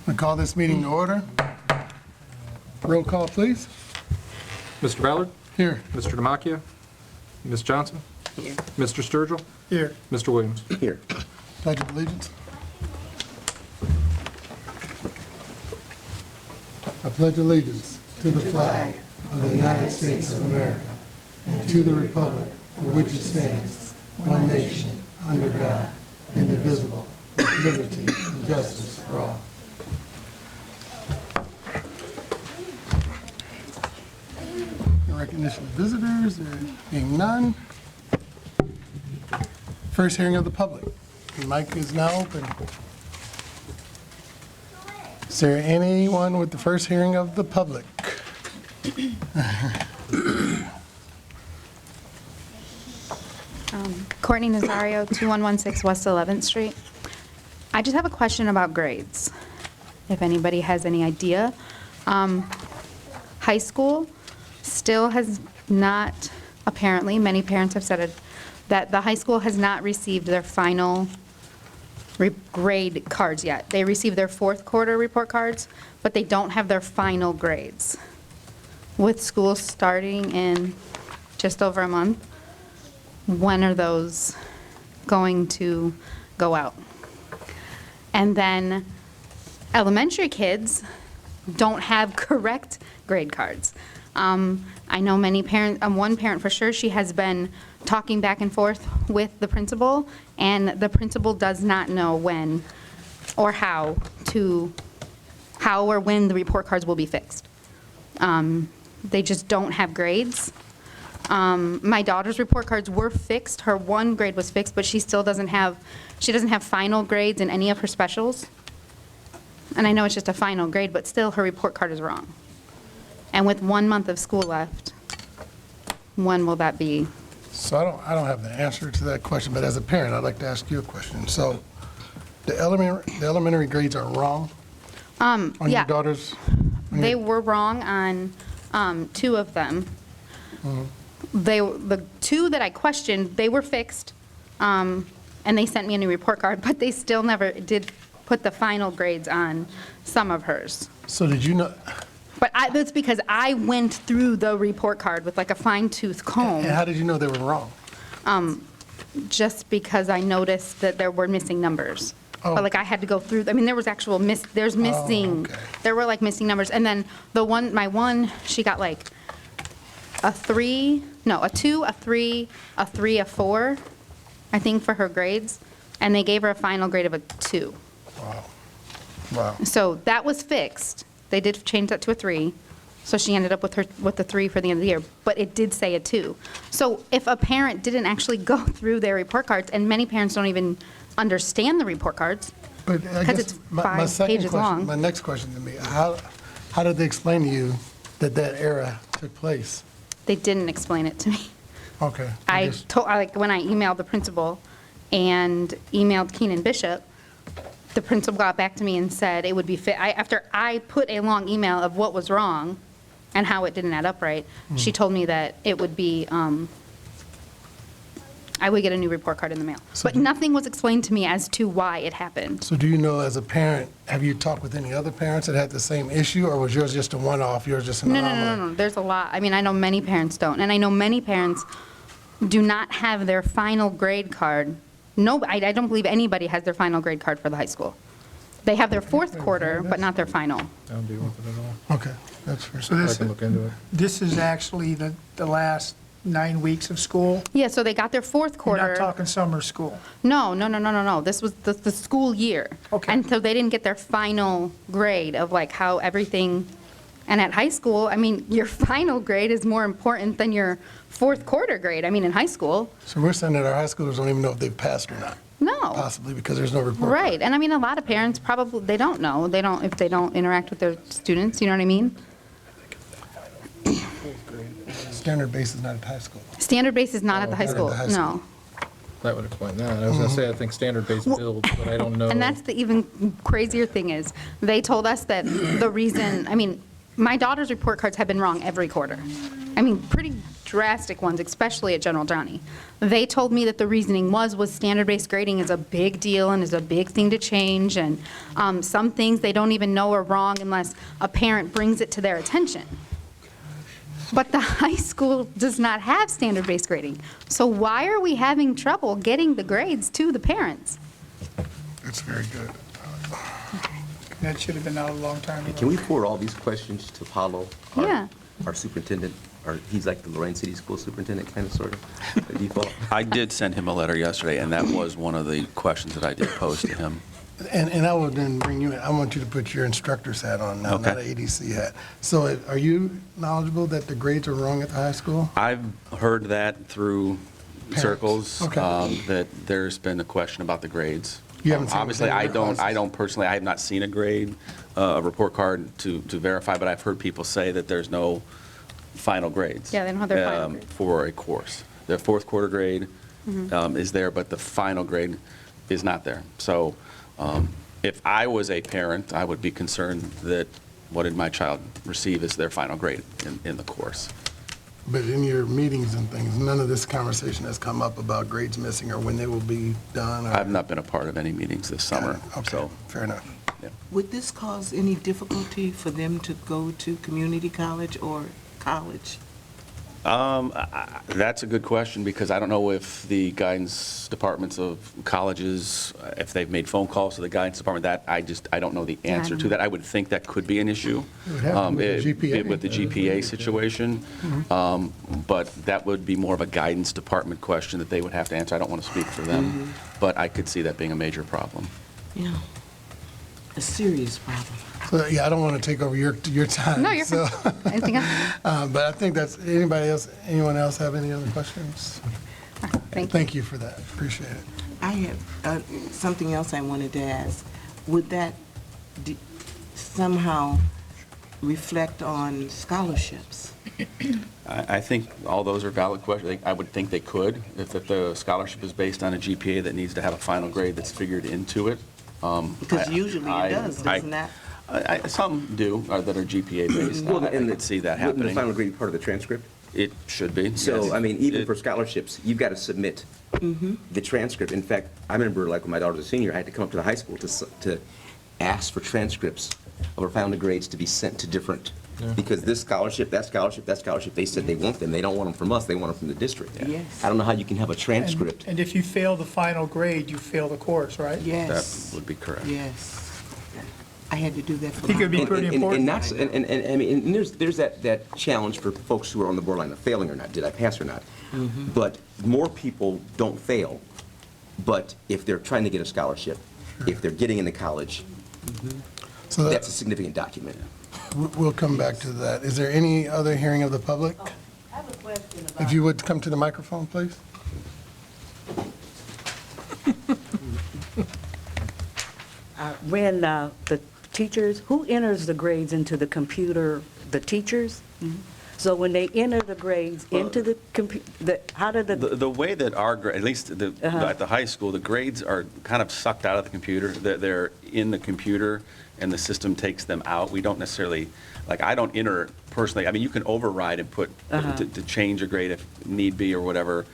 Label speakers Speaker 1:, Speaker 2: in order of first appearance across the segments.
Speaker 1: I call this meeting to order. Roll call, please.
Speaker 2: Mr. Ballard?
Speaker 1: Here.
Speaker 2: Mr. Demakia? Ms. Johnson?
Speaker 3: Here.
Speaker 2: Mr. Sturgill?
Speaker 1: Here.
Speaker 2: Mr. Williams?
Speaker 3: Here.
Speaker 1: Pledge of allegiance. I pledge allegiance to the flag of the United States of America and to the republic for which it stands, one nation, under God, indivisible, with liberty and justice for all. Recognition of visitors, there being none. First hearing of the public. The mic is now open. Is there anyone with the first hearing of the public?
Speaker 4: Courtney Nazario, 2116 West 11th Street. I just have a question about grades, if anybody has any idea. High school still has not, apparently, many parents have said it, that the high school has not received their final grade cards yet. They received their fourth quarter report cards, but they don't have their final grades. With school starting in just over a month, when are those going to go out? And then elementary kids don't have correct grade cards. I know many parents, one parent for sure, she has been talking back and forth with the principal, and the principal does not know when or how or when the report cards will be fixed. They just don't have grades. My daughter's report cards were fixed. Her one grade was fixed, but she still doesn't have final grades in any of her specials. And I know it's just a final grade, but still her report card is wrong. And with 1 month of school left, when will that be?
Speaker 1: So I don't have the answer to that question, but as a parent, I'd like to ask you a question. So the elementary grades are wrong on your
Speaker 4: Yeah,
Speaker 1: daughter's?
Speaker 4: they were wrong on two of them. The two that I questioned, they were fixed, and they sent me a new report card, but they still never did put the final grades on some of hers.
Speaker 1: So did you know?
Speaker 4: But that's because I went through the report card with like a fine-tooth comb.
Speaker 1: And how did you know they were wrong?
Speaker 4: Just because I noticed that there were missing numbers.
Speaker 1: Oh.
Speaker 4: But like I had to go through, I mean, there was actual missing,
Speaker 1: okay.
Speaker 4: there were like missing numbers. And then my one, she got like a 2, a 3, a 3, a 4, I think for her grades. And they gave her a final grade of a 2.
Speaker 1: Wow.
Speaker 4: So that was fixed. They did change that to a 3. So she ended up with the 3 for the end of the year, but it did say a 2. So if a parent didn't actually go through their report cards, and many parents don't even understand the report cards,
Speaker 1: But I
Speaker 4: because
Speaker 1: guess
Speaker 4: it's
Speaker 1: my
Speaker 4: 5
Speaker 1: second
Speaker 4: pages
Speaker 1: question,
Speaker 4: long.
Speaker 1: my next question to me, how did they explain to you that error took place?
Speaker 4: They didn't explain it to me.
Speaker 1: Okay.
Speaker 4: When I emailed the principal and emailed Keenan Bishop, the principal got back to me and said it would be after I put a long email of what was wrong and how it didn't add up right, she told me that it would be, I would get a new report card in the mail.
Speaker 1: So
Speaker 4: But nothing was explained to me as to why it happened.
Speaker 1: So do you know, as a parent, have you talked with any other parents that had the same issue, or was yours just a one-off, yours just an
Speaker 4: No,
Speaker 1: anomaly?
Speaker 4: no, there's a lot. I mean, I know many parents don't, and I know many parents do not have their final grade card. No, I don't believe anybody has their final grade card for the high school. They have their fourth quarter, but not their final.
Speaker 2: I don't deal with it at all.
Speaker 1: Okay, that's fair.
Speaker 5: So
Speaker 2: I
Speaker 5: this,
Speaker 2: can look into it.
Speaker 5: this is actually the last 9 weeks of school?
Speaker 4: Yeah, so they got their fourth
Speaker 5: You're
Speaker 4: quarter.
Speaker 5: not talking summer school?
Speaker 4: No. This was the school year.
Speaker 5: Okay.
Speaker 4: And so they didn't get their final grade of like how everything, and at high school, I mean, your final grade is more important than your fourth quarter grade, I mean, in high school.
Speaker 1: So we're saying that our high schoolers don't even know if they've passed or not,
Speaker 4: No.
Speaker 1: possibly because there's no report.
Speaker 4: Right, and I mean, a lot of parents probably, they don't know, if they don't interact with their students, you know what I mean?
Speaker 1: Standard base is not at high school.
Speaker 4: Standard base is not at the high
Speaker 1: not at
Speaker 4: school,
Speaker 1: the high
Speaker 4: no.
Speaker 2: That would explain that. I was going to say, I think standard-based builds, but I don't know.
Speaker 4: And that's the even crazier thing is, they told us that the reason, I mean, my daughter's report cards have been wrong every quarter. I mean, pretty drastic ones, especially at General Johnny. They told me that the reasoning was standard-based grading is a big deal and is a big thing to change, and some things they don't even know are wrong unless a parent brings it to their attention. But the high school does not have standard-based grading. So why are we having trouble getting the grades to the parents?
Speaker 1: That's very good.
Speaker 5: That should have been out a long time ago.
Speaker 3: Can we forward all these questions to Paulo?
Speaker 4: Yeah.
Speaker 3: Our superintendent, or he's like the Lorain City School Superintendent, kind of, sort of, by default?
Speaker 6: I did send him a letter yesterday, and that was one of the questions that I did pose to him.
Speaker 1: And I will then bring you in. I want you to put your instructor's hat on now, not an
Speaker 6: Okay.
Speaker 1: ADC hat. So are you knowledgeable that the grades are wrong at the high school?
Speaker 6: I've heard that through
Speaker 1: Parents.
Speaker 6: circles,
Speaker 1: Okay.
Speaker 6: that there's been a question about the grades.
Speaker 1: You haven't seen
Speaker 6: Obviously,
Speaker 1: the
Speaker 6: I
Speaker 1: grade
Speaker 6: don't
Speaker 1: classes?
Speaker 6: personally, I have not seen a grade, a report card to verify, but I've heard people say that there's no final grades.
Speaker 4: Yeah, they don't have their final grades.
Speaker 6: For a course. The fourth quarter grade is there, but the final grade is not there. So if I was a parent, I would be concerned that what did my child receive as their final grade in the course.
Speaker 1: But in your meetings and things, none of this conversation has come up about grades missing or when they will be done? or-
Speaker 6: I've not been a part of any meetings this summer,
Speaker 1: Okay,
Speaker 6: so.
Speaker 1: fair enough.
Speaker 7: Would this cause any difficulty for them to go to community college or college?
Speaker 6: That's a good question, because I don't know if the guidance departments of colleges, if they've made phone calls to the guidance department. That, I don't know the answer to that. I would think that could be an issue.
Speaker 1: It would have to with the GPA.
Speaker 6: With the GPA situation. But that would be more of a guidance department question that they would have to answer. I don't want to speak for them, but I could see that being a major problem.
Speaker 7: Yeah, a serious problem.
Speaker 1: So, yeah, I don't want to take over your time.
Speaker 4: No, you're
Speaker 1: so-
Speaker 4: fine. Anything else?
Speaker 1: But I think anyone else have any other questions?
Speaker 4: Thank you.
Speaker 1: Thank you for that. Appreciate it.
Speaker 7: I have something else I wanted to ask. Would that somehow reflect on scholarships?
Speaker 6: I think all those are valid questions. I would think they could, if the scholarship is based on a GPA that needs to have a final grade that's figured into it.
Speaker 7: Because usually it does, doesn't that?
Speaker 6: Some do, that are GPA based.
Speaker 3: Well,
Speaker 6: I
Speaker 3: and
Speaker 6: could see that
Speaker 3: Wouldn't the
Speaker 6: happening.
Speaker 3: final grade be part of the transcript?
Speaker 6: It should be.
Speaker 3: So,
Speaker 6: yes.
Speaker 3: I mean, even
Speaker 6: It-
Speaker 3: for scholarships, you've got to submit the transcript. In fact, I remember, like, when my daughter was a senior, I had to come up to the high school to ask for transcripts of her final grades to be sent to different, because this scholarship, that scholarship, that scholarship, they said they want them. They don't want them from us, they want them from the district.
Speaker 7: Yes.
Speaker 3: I don't know how you can have a transcript.
Speaker 5: And if you fail the final grade, you fail the course, right?
Speaker 6: That
Speaker 7: Yes,
Speaker 6: would be correct.
Speaker 7: yes. I had to do that for
Speaker 5: I think
Speaker 7: my
Speaker 5: it'd be pretty important.
Speaker 3: And I mean, and there's that challenge for folks who are on the borderline of failing or not, did I pass or not? But more people don't fail, but if they're trying to get a scholarship, if they're getting into college,
Speaker 1: So
Speaker 3: that's a significant document.
Speaker 1: we'll come back to that. Is there any other hearing of the public?
Speaker 8: I have a question about.
Speaker 1: If you would come to the microphone, please.
Speaker 8: When the teachers, who enters the grades into the computer? The teachers? So when they enter the grades into the computer, how did
Speaker 6: The way that at least at the high school, the grades are kind of sucked out of the computer. They're in the computer, and the system takes them out. We don't necessarily, like, I don't enter personally. I mean, you can override and put, to change a grade if need be or whatever,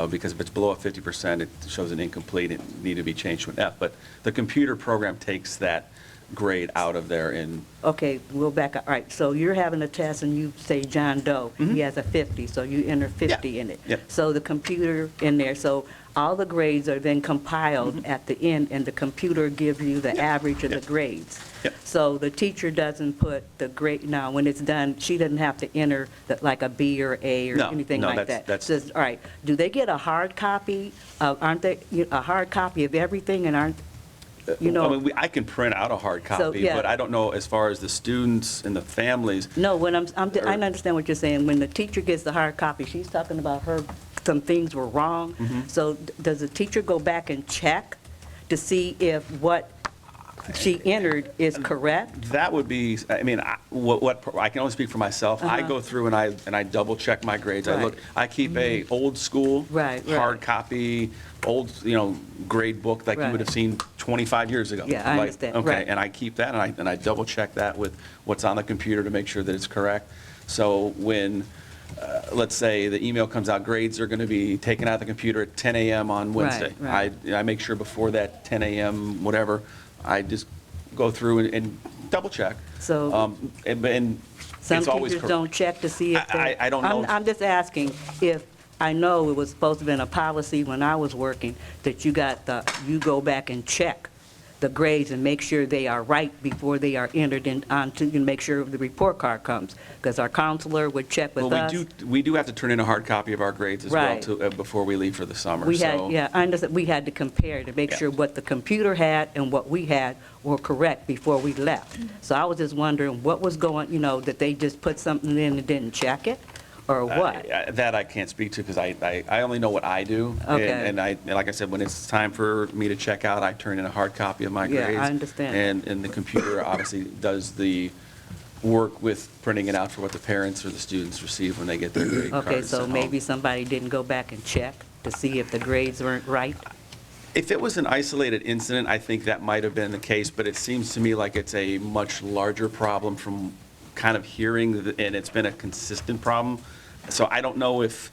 Speaker 6: because if it's below a 50%, it shows an incomplete, it need to be changed to an F. But the computer program takes that grade out of there in.
Speaker 8: Okay, we'll back up. All right, so you're having a test and you say John Doe, he has a 50, so you enter 50 in it.
Speaker 6: Yep.
Speaker 8: So the computer in there, so all the grades are then compiled at the end, and the computer gives you the average of the grades.
Speaker 6: Yep.
Speaker 8: So the teacher doesn't put the grade, now, when it's done, she doesn't have to enter like a B or A or
Speaker 6: No,
Speaker 8: anything
Speaker 6: no,
Speaker 8: like
Speaker 6: that's-
Speaker 8: that.
Speaker 6: that's-
Speaker 8: Says, all right, do they get a hard copy of, aren't they, a hard copy of everything, and aren't, you know?
Speaker 6: I mean, I can print out a hard copy,
Speaker 8: yeah.
Speaker 6: but I don't know as far as the students and the families.
Speaker 8: No, when I understand what you're saying. When the teacher gets the hard copy, she's talking about some things were wrong. So does the teacher go back and check to see if what she entered is correct?
Speaker 6: That would be, I mean, I can only speak for myself. I go through and I double check my grades.
Speaker 8: Uh-huh. Right.
Speaker 6: I keep a old school,
Speaker 8: Right, right.
Speaker 6: hard copy, old, grade book like you would
Speaker 8: Right.
Speaker 6: have seen 25 years ago.
Speaker 8: Yeah, I
Speaker 6: Like,
Speaker 8: understand,
Speaker 6: Okay,
Speaker 8: right.
Speaker 6: and I keep that and I double check that with what's on the computer to make sure that it's correct. So when, let's say the email comes out, grades are going to be taken out of the computer at 10 a.m. on Wednesday.
Speaker 8: right.
Speaker 6: I make sure before that 10 a.m., whatever, I just go through and double check.
Speaker 8: So-
Speaker 6: And
Speaker 8: Some
Speaker 6: it's always
Speaker 8: teachers don't check to see if they're...
Speaker 6: I don't know.
Speaker 8: I'm just asking if, I know it was supposed to have been a policy when I was working, that you go back and check the grades and make sure they are right before they are entered in, onto, and make sure the report card comes. Because our counselor would check with us.
Speaker 6: Well, we do have to turn in a hard copy of our grades as well
Speaker 8: Right.
Speaker 6: before we leave for the summer.
Speaker 8: We had,
Speaker 6: so-
Speaker 8: yeah, I understand, we had to compare to make
Speaker 6: Yeah.
Speaker 8: sure what the computer had and what we had were correct before we left. So I was just wondering what was going, that they just put something in and didn't check it, or what?
Speaker 6: That I can't speak to because I only know what I do.
Speaker 8: Okay.
Speaker 6: And like I said, when it's time for me to check out, I turn in a hard copy of my
Speaker 8: Yeah, I
Speaker 6: grades.
Speaker 8: understand.
Speaker 6: And the computer obviously does the work with printing it out for what the parents or the students receive when they get their grade cards.
Speaker 8: Okay, so
Speaker 6: at
Speaker 8: maybe
Speaker 6: home.
Speaker 8: somebody didn't go back and check to see if the grades weren't right?
Speaker 6: If it was an isolated incident, I think that might have been the case, but it seems to me like it's a much larger problem from kind of hearing, and it's been a consistent problem. So I don't know if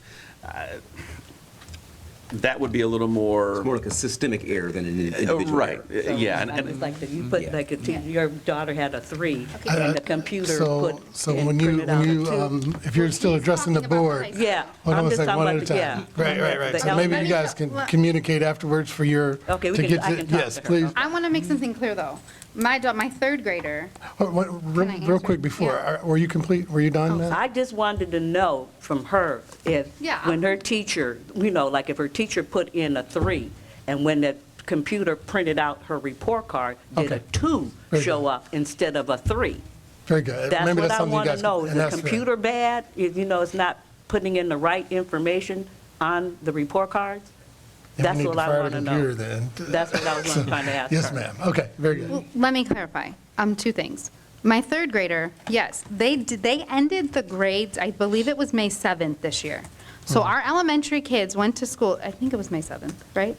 Speaker 6: that would be a little more.
Speaker 3: It's more like a systemic error than an individual
Speaker 6: Right,
Speaker 3: error.
Speaker 6: yeah.
Speaker 8: It's like that you put, like, your daughter had a 3, and the computer
Speaker 1: So,
Speaker 8: put,
Speaker 1: so
Speaker 8: and
Speaker 1: when you,
Speaker 8: printed out a 2.
Speaker 1: if you're still addressing the
Speaker 4: talking about the
Speaker 1: board,
Speaker 4: high school.
Speaker 8: Yeah.
Speaker 1: hold on
Speaker 8: I'm
Speaker 1: a
Speaker 8: just
Speaker 1: second,
Speaker 8: talking
Speaker 1: one
Speaker 8: about
Speaker 1: at a
Speaker 8: the-
Speaker 1: time.
Speaker 8: yeah.
Speaker 1: Right.
Speaker 8: The
Speaker 1: So maybe you
Speaker 8: elementary-
Speaker 1: guys can communicate afterwards for your,
Speaker 8: Okay, we
Speaker 1: to
Speaker 8: can-
Speaker 1: get
Speaker 8: I
Speaker 1: to,
Speaker 8: can talk
Speaker 1: yes,
Speaker 8: to her.
Speaker 1: please.
Speaker 4: I want to make something clear, though. My third grader,
Speaker 1: Real
Speaker 4: Can I
Speaker 1: real
Speaker 4: answer?
Speaker 1: quick before,
Speaker 4: Yeah.
Speaker 1: were you complete, were you done now?
Speaker 8: I just wanted to know from her if,
Speaker 4: Yeah.
Speaker 8: when her teacher, like if her teacher put in a 3, and when the computer printed out her report card, did a
Speaker 1: Okay.
Speaker 8: 2
Speaker 1: Very
Speaker 8: show
Speaker 1: good.
Speaker 8: up instead of a 3?
Speaker 1: Very good.
Speaker 8: That's
Speaker 1: Maybe
Speaker 8: what I
Speaker 1: something you
Speaker 8: want to
Speaker 1: guys
Speaker 8: know.
Speaker 1: can-
Speaker 8: Is
Speaker 1: and
Speaker 8: the
Speaker 1: that's fair.
Speaker 8: computer bad? It's not putting in the right information on the report cards?
Speaker 1: Yeah, we
Speaker 8: That's
Speaker 1: need
Speaker 8: what
Speaker 1: to
Speaker 8: I
Speaker 1: fire
Speaker 8: want
Speaker 1: the
Speaker 8: to
Speaker 1: computer
Speaker 8: know.
Speaker 1: then.
Speaker 8: That's what I was trying to ask
Speaker 1: Yes,
Speaker 8: her.
Speaker 1: ma'am. Okay, very good.
Speaker 4: well, let me clarify. 2 things. My third grader, yes, they ended the grades, I believe it was May 7th this year. So our elementary kids went to school, I think it was May 7th, right?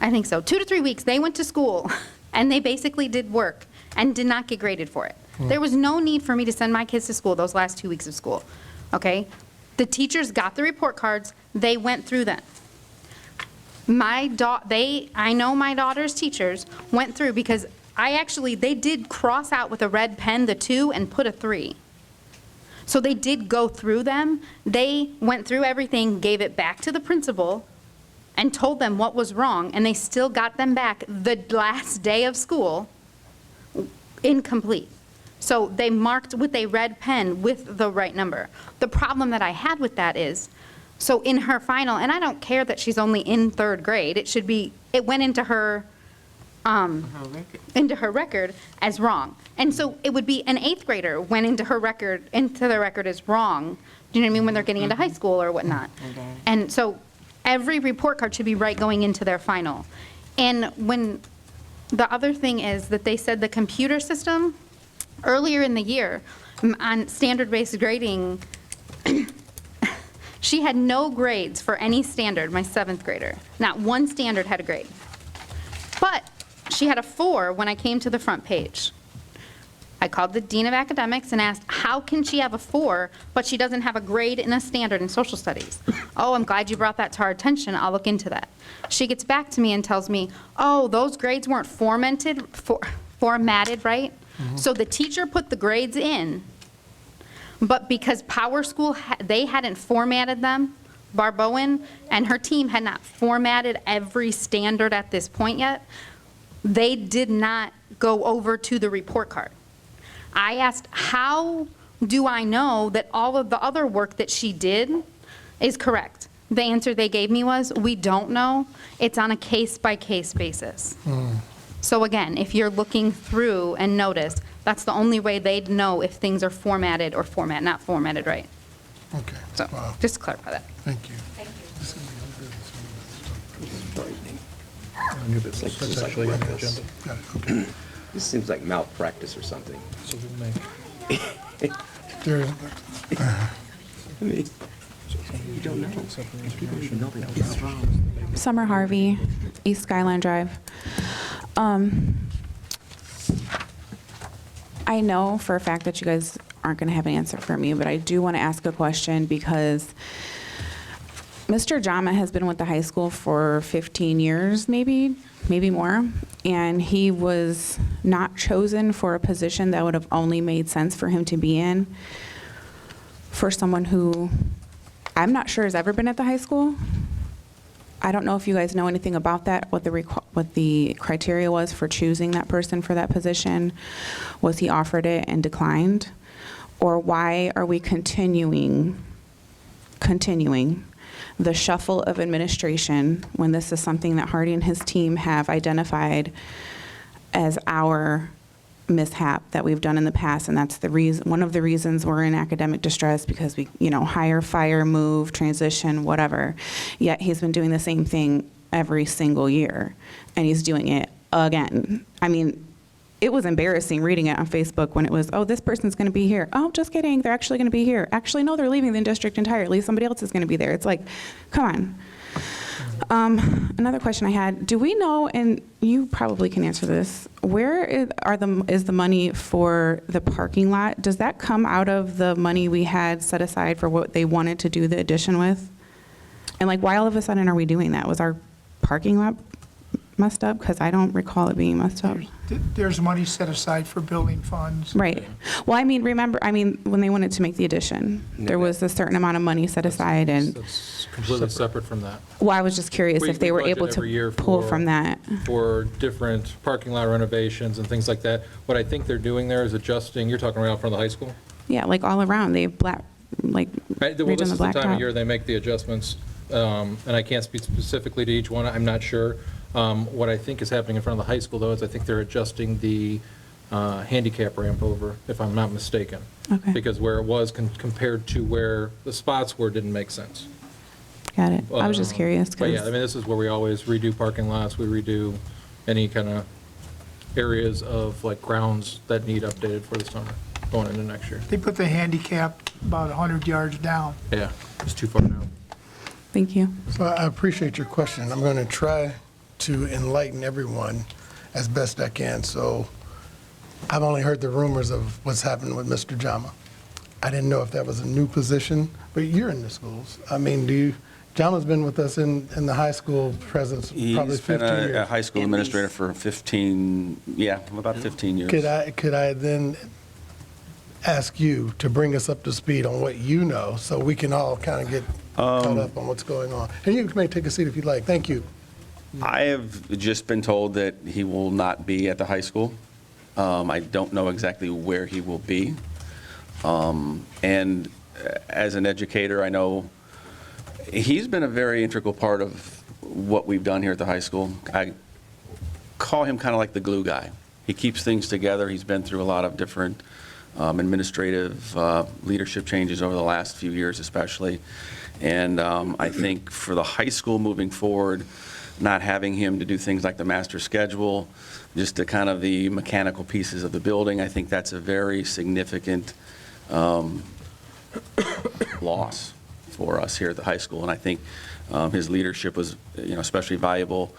Speaker 4: I think so. 2 to 3 weeks, they went to school, and they basically did work and did not get graded for it. There was no need for me to send my kids to school those last 2 weeks of school, okay? The teachers got the report cards, they went through them. I know my daughter's teachers went through, because they did cross out with a red pen the 2 and put a 3. So they did go through them. They went through everything, gave it back to the principal, and told them what was wrong, and they still got them back the last day of school incomplete. So they marked with a red pen with the right number. The problem that I had with that is, so in her final, and I don't care that she's only in 3rd grade, it went into her record as wrong. And so it would be an 8th grader went into the record as wrong. Do you know what I mean? When they're getting into high school or whatnot. And so every report card should be right going into their final. And when, the other thing is that they said the computer system, earlier in the year, on standard-based grading, she had no grades for any standard, my 7th grader. Not one standard had a grade. But she had a 4 when I came to the front page. I called the dean of academics and asked, how can she have a 4, but she doesn't have a grade in a standard in social studies? Oh, I'm glad you brought that to our attention. I'll look into that. She gets back to me and tells me, oh, those grades weren't formatted right? So the teacher put the grades in, but because Power School, they hadn't formatted them, Barbowen and her team had not formatted every standard at this point yet, they did not go over to the report card. I asked, how do I know that all of the other work that she did is correct? The answer they gave me was, we don't know. It's on a case-by-case basis. So again, if you're looking through and notice, that's the only way they'd know if things are formatted or not formatted right.
Speaker 1: Okay,
Speaker 4: So,
Speaker 1: wow,
Speaker 4: just to clarify that.
Speaker 1: thank you.
Speaker 2: New business is actually on the agenda.
Speaker 1: Got it, okay.
Speaker 3: This seems like malpractice or something.
Speaker 2: So we'll make,
Speaker 1: There-
Speaker 3: I mean, you don't know. People even know they don't know.
Speaker 9: Summer Harvey, East Skyline Drive. I know for a fact that you guys aren't going to have an answer for me, but I do want to ask a question because Mr. Jama has been with the high school for 15 years, maybe more, and he was not chosen for a position that would have only made sense for him to be in for someone who I'm not sure has ever been at the high school. I don't know if you guys know anything about that, what the criteria was for choosing that person for that position. Was he offered it and declined? Or why are we continuing the shuffle of administration when this is something that Hardy and his team have identified as our mishap that we've done in the past, and that's the reason, one of the reasons we're in academic distress, because we, hire, fire, move, transition, whatever. Yet he's been doing the same thing every single year, and he's doing it again. I mean, it was embarrassing reading it on Facebook when it was, oh, this person's going to be here. Oh, just kidding, they're actually going to be here. Actually, no, they're leaving the district entirely. Somebody else is going to be there. It's like, come on. Another question I had, do we know, and you probably can answer this, where is the money for the parking lot? Does that come out of the money we had set aside for what they wanted to do the addition with? And why all of a sudden are we doing that? Was our parking lot messed up? Because I don't recall it being messed up.
Speaker 5: There's money set aside for building funds.
Speaker 9: Right. Well, remember, when they wanted to make the addition, there was a certain amount of money set aside, and,
Speaker 2: that's completely separate from that.
Speaker 9: well, I was just curious if they were
Speaker 2: budget
Speaker 9: able
Speaker 2: every year
Speaker 9: to pull
Speaker 2: for-
Speaker 9: from that.
Speaker 2: For different parking lot renovations and things like that. What I think they're doing there is adjusting, you're talking right out front of the high school?
Speaker 9: Yeah, all around, they
Speaker 2: Right, well,
Speaker 9: redone
Speaker 2: this
Speaker 9: the
Speaker 2: is the time of
Speaker 9: blacktop.
Speaker 2: year they make the adjustments, and I can't speak specifically to each one, I'm not sure. What I think is happening in front of the high school, though, is I think they're adjusting the handicap ramp over, if I'm not mistaken.
Speaker 9: Okay.
Speaker 2: Because where it was compared to where the spots were didn't make sense.
Speaker 9: Got it. I was just curious,
Speaker 2: But yeah, I
Speaker 9: because,
Speaker 2: mean, this is where we always redo parking lots, we redo any kind of areas of grounds that need updated for the summer, going into next year.
Speaker 5: They put the handicap about 100 yards down.
Speaker 2: Yeah, it's too far now.
Speaker 9: thank you.
Speaker 1: So I appreciate your question. I'm going to try to enlighten everyone as best I can. So I've only heard the rumors of what's happened with Mr. Jama. I didn't know if that was a new position, but you're in the schools. I mean, Jama's been with us in the high school presence probably
Speaker 6: He's
Speaker 1: 15
Speaker 6: been
Speaker 1: years.
Speaker 6: a high school administrator for 15, about 15 years.
Speaker 1: Could I then ask you to bring us up to speed on what you know so we can all kind of get caught up on what's going on? And you may take a seat if you'd like. Thank you.
Speaker 6: I have just been told that he will not be at the high school. I don't know exactly where he will be. And as an educator, I know he's been a very integral part of what we've done here at the high school. I call him kind of like the glue guy. He keeps things together. He's been through a lot of different administrative leadership changes over the last few years especially. And I think for the high school moving forward, not having him to do things like the master schedule, just the kind of the mechanical pieces of the building, I think that's a very significant loss for us here at the high school. And I think his leadership was, especially valuable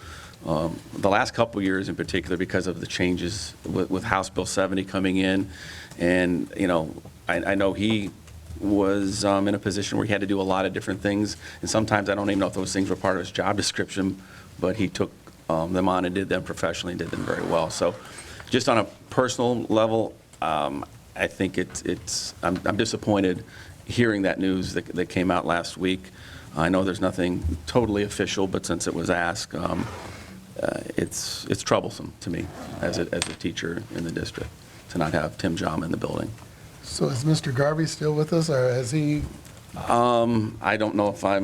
Speaker 6: the last couple of years in particular because of the changes with House Bill 70 coming in. And, I know he was in a position where he had to do a lot of different things. And sometimes I don't even know if those things were part of his job description, but he took them on and did them professionally and did them very well. So just on a personal level, I think I'm disappointed hearing that news that came out last week. I know there's nothing totally official, but since it was asked, it's troublesome to me as a teacher in the district to not have Tim Jama in the building.
Speaker 1: So is Mr. Garvey still with us, or has he?
Speaker 6: I don't know if I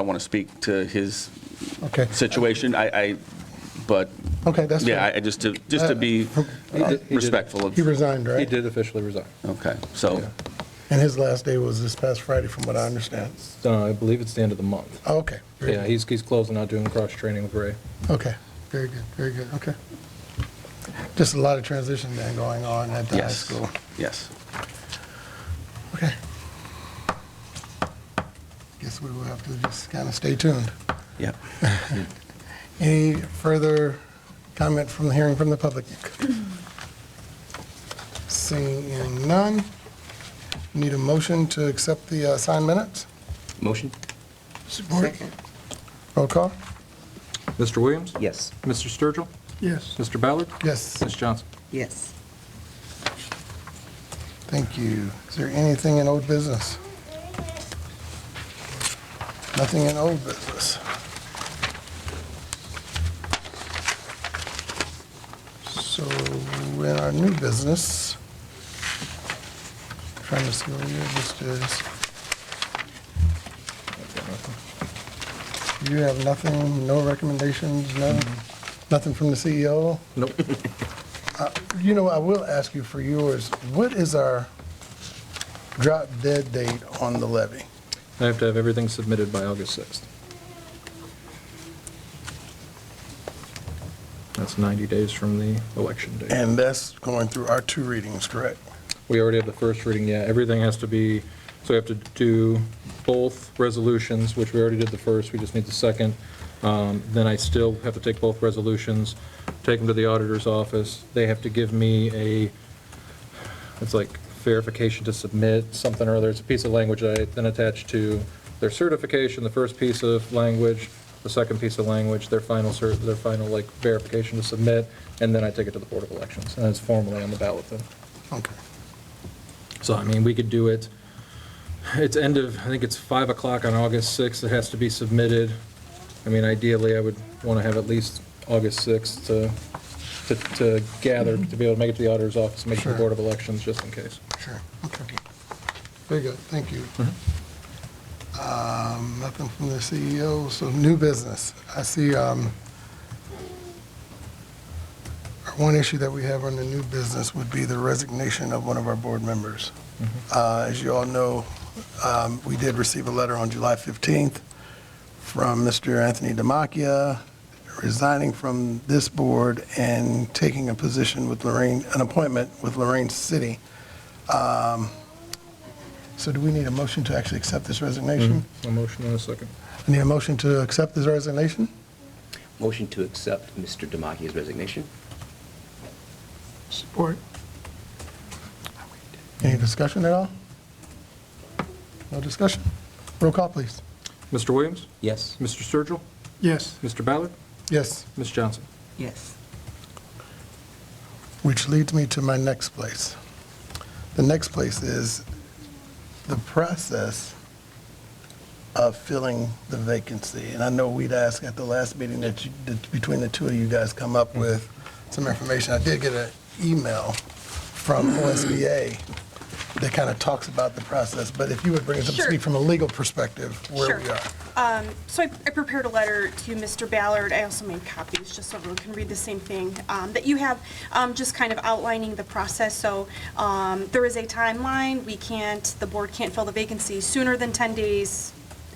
Speaker 6: want to speak to his
Speaker 1: Okay.
Speaker 6: situation. But
Speaker 1: Okay, that's
Speaker 6: yeah,
Speaker 1: fine.
Speaker 6: just to be respectful of.
Speaker 1: He resigned,
Speaker 2: He
Speaker 1: right?
Speaker 2: did officially resign.
Speaker 6: Okay, so.
Speaker 2: Yeah.
Speaker 1: And his last day was this past Friday, from what I understand.
Speaker 2: I believe it's the end of the month.
Speaker 1: Oh, okay. Very
Speaker 2: Yeah,
Speaker 1: good.
Speaker 2: he's closing out doing cross-training with Ray.
Speaker 1: Okay, very good, okay. Just a lot of transition then going on at the high
Speaker 6: Yes.
Speaker 1: school.
Speaker 6: Yes.
Speaker 1: Okay. Guess we will have to just kind of stay tuned.
Speaker 6: Yep.
Speaker 1: Any further comment from the hearing from the public? Seeing none, need a motion to accept the signed minutes?
Speaker 3: Motion?
Speaker 1: Support. Roll call?
Speaker 2: Mr. Williams?
Speaker 3: Yes.
Speaker 2: Mr. Sturgill?
Speaker 5: Yes.
Speaker 2: Mr. Ballard?
Speaker 1: Yes.
Speaker 2: Ms. Johnson?
Speaker 7: Yes.
Speaker 1: Thank you. Is there anything in old business? Nothing in old business. So in our new business, trying to see where this is. You have nothing, no recommendations, nothing from the CEO?
Speaker 2: Nope.
Speaker 1: You know, I will ask you for yours, what is our drop dead date on the levy?
Speaker 2: I have to have everything submitted by August 6th. That's 90 days from the election date.
Speaker 1: And that's going through our 2 readings, correct?
Speaker 2: We already have the first reading, yeah. Everything has to be, so we have to do both resolutions, which we already did the first, we just need the second. Then I still have to take both resolutions, take them to the auditor's office. They have to give me it's like verification to submit, something or other. It's a piece of language that I then attach to their certification, the first piece of language, the second piece of language, their final like verification to submit, and then I take it to the Board of Elections, and it's formally on the ballot then.
Speaker 1: Okay.
Speaker 2: So, I mean, we could do it, it's I think it's 5 o'clock on August 6th, it has to be submitted. I mean, ideally, I would want to have at least August 6th to gather, to be able to make it to the auditor's office, make it to the
Speaker 1: Sure.
Speaker 2: Board of Elections, just in case.
Speaker 1: Sure, okay. Very good, thank you. Nothing from the CEO, so new business. I see one issue that we have on the new business would be the resignation of one of our board members. As you all know, we did receive a letter on July 15th from Mr. Anthony Demakia resigning from this board and taking a position with Lorain, an appointment with Lorain City. So do we need a motion to actually accept this resignation?
Speaker 2: A motion in a second.
Speaker 1: I need a motion to accept this resignation?
Speaker 3: Motion to accept Mr. Demakia's resignation?
Speaker 1: Support. Any discussion at all? No discussion? Roll call, please.
Speaker 2: Mr. Williams?
Speaker 3: Yes.
Speaker 2: Mr. Sturgill?
Speaker 5: Yes.
Speaker 2: Mr. Ballard?
Speaker 1: Yes,
Speaker 2: Ms. Johnson?
Speaker 7: Yes.
Speaker 1: which leads me to my next place. The next place is the process of filling the vacancy. And I know we'd asked at the last meeting that between the two of you guys come up with some information. I did get an email from OSBA that kind of talks about the process, but if you would bring us up to
Speaker 10: Sure.
Speaker 1: speed from a legal perspective, where we
Speaker 10: Sure.
Speaker 1: are.
Speaker 10: So I prepared a letter to Mr. Ballard. I also made copies, just so everyone can read the same thing that you have, just kind of outlining the process. So there is a timeline. The board can't fill the vacancy sooner than 10 days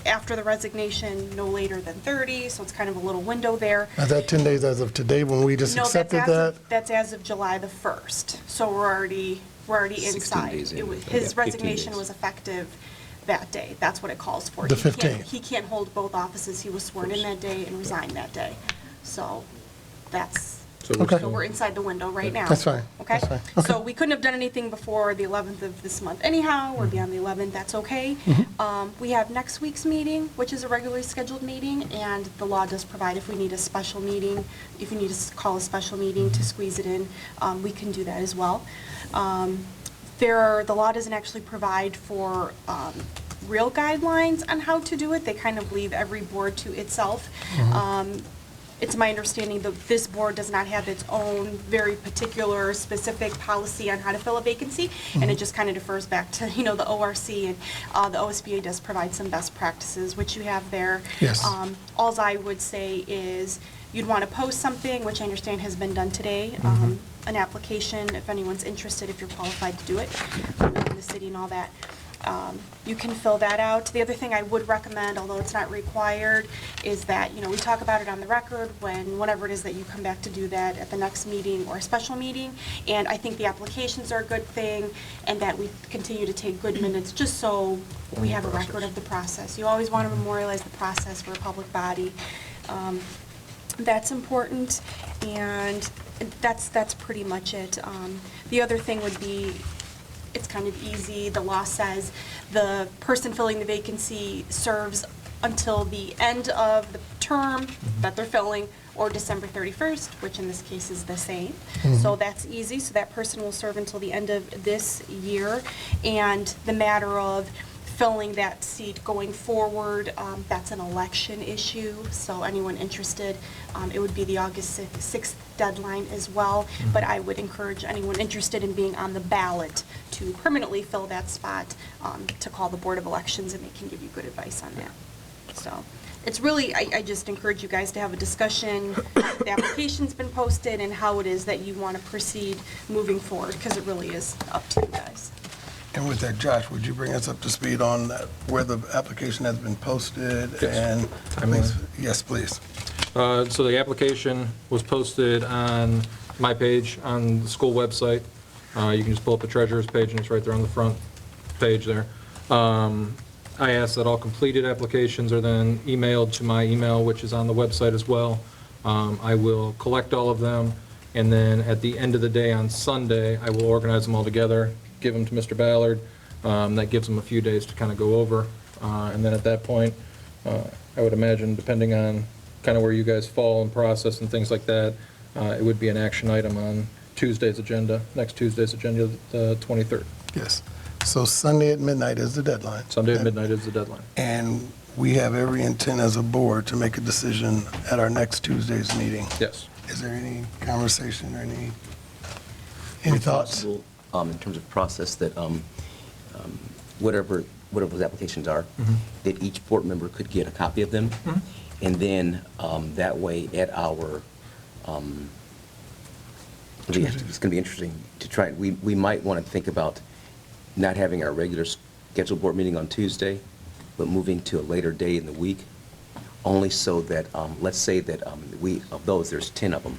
Speaker 10: after the resignation, no later than 30, so it's kind of a little window there.
Speaker 1: Is that 10 days as of today when we just
Speaker 10: No,
Speaker 1: accepted that?
Speaker 10: that's as of July the 1st, so we're already
Speaker 3: 16
Speaker 10: inside.
Speaker 3: days in.
Speaker 10: His
Speaker 3: 15
Speaker 10: resignation
Speaker 3: days.
Speaker 10: was effective that day. That's what it calls for.
Speaker 1: The
Speaker 10: He can't-
Speaker 1: 15th.
Speaker 10: He can't hold both offices. He was sworn in that day and resigned that day. So that's,
Speaker 2: So we're
Speaker 1: Okay.
Speaker 10: so
Speaker 2: still-
Speaker 10: we're inside the window right now.
Speaker 1: That's fine.
Speaker 10: Okay?
Speaker 1: That's fine. Okay.
Speaker 10: So we couldn't have done anything before the 11th of this month anyhow. We're beyond the 11th. That's okay. We have next week's meeting, which is a regularly scheduled meeting, and the law does provide if we need a special meeting, if we need to call a special meeting to squeeze it in, we can do that as well. The law doesn't actually provide for real guidelines on how to do it. They kind of leave every board to itself. It's my understanding that this board does not have its own very particular, specific policy on how to fill a vacancy, and it just kind of defers back to, the ORC, and the OSBA does provide some best practices, which you have there.
Speaker 1: Yes.
Speaker 10: Alls I would say is, you'd want to post something, which I understand has been done today, an application, if anyone's interested, if you're qualified to do it, in the city and all that. You can fill that out. The other thing I would recommend, although it's not required, is that, we talk about it on the record whenever it is that you come back to do that at the next meeting or a special meeting. And I think the applications are a good thing, and that we continue to take good minutes, just so we have a record of the process. You always want to memorialize the process for a public body. That's important, and that's pretty much it. The other thing would be, it's kind of easy. The law says the person filling the vacancy serves until the end of the term that they're filling, or December 31st, which in this case is the same. So that's easy. So that person will serve until the end of this year. And the matter of filling that seat going forward, that's an election issue. So anyone interested, it would be the August 6th deadline as well. But I would encourage anyone interested in being on the ballot to permanently fill that spot to call the Board of Elections, and they can give you good advice on that. So it's really, I just encourage you guys to have a discussion. The application's been posted, and how it is that you want to proceed moving forward, because it really is up to you guys.
Speaker 1: And with that, Josh, would you bring us up to speed on where the application has been posted?
Speaker 2: Yes.
Speaker 1: And yes, please.
Speaker 2: So the application was posted on my page on the school website. You can just pull up the treasurer's page, and it's right there on the front page there. I ask that all completed applications are then emailed to my email, which is on the website as well. I will collect all of them, and then at the end of the day on Sunday, I will organize them all together, give them to Mr. Ballard. That gives them a few days to kind of go over. And then at that point, I would imagine, depending on kind of where you guys fall in process and things like that, it would be an action item on Tuesday's agenda, next Tuesday's agenda, the 23rd.
Speaker 1: Yes. So Sunday at midnight is the deadline.
Speaker 2: Sunday at midnight is the deadline.
Speaker 1: And we have every intent as a board to make a decision at our next Tuesday's meeting.
Speaker 2: Yes.
Speaker 1: Is there any conversation or any thoughts?
Speaker 3: Possible, in terms of process, that whatever those applications are, that each board member could get a copy of them, and then that way at our, it's going to be interesting to try. We might want to think about not having our regular scheduled board meeting on Tuesday, but moving to a later day in the week, only so that, let's say that of those, there's 10 of them,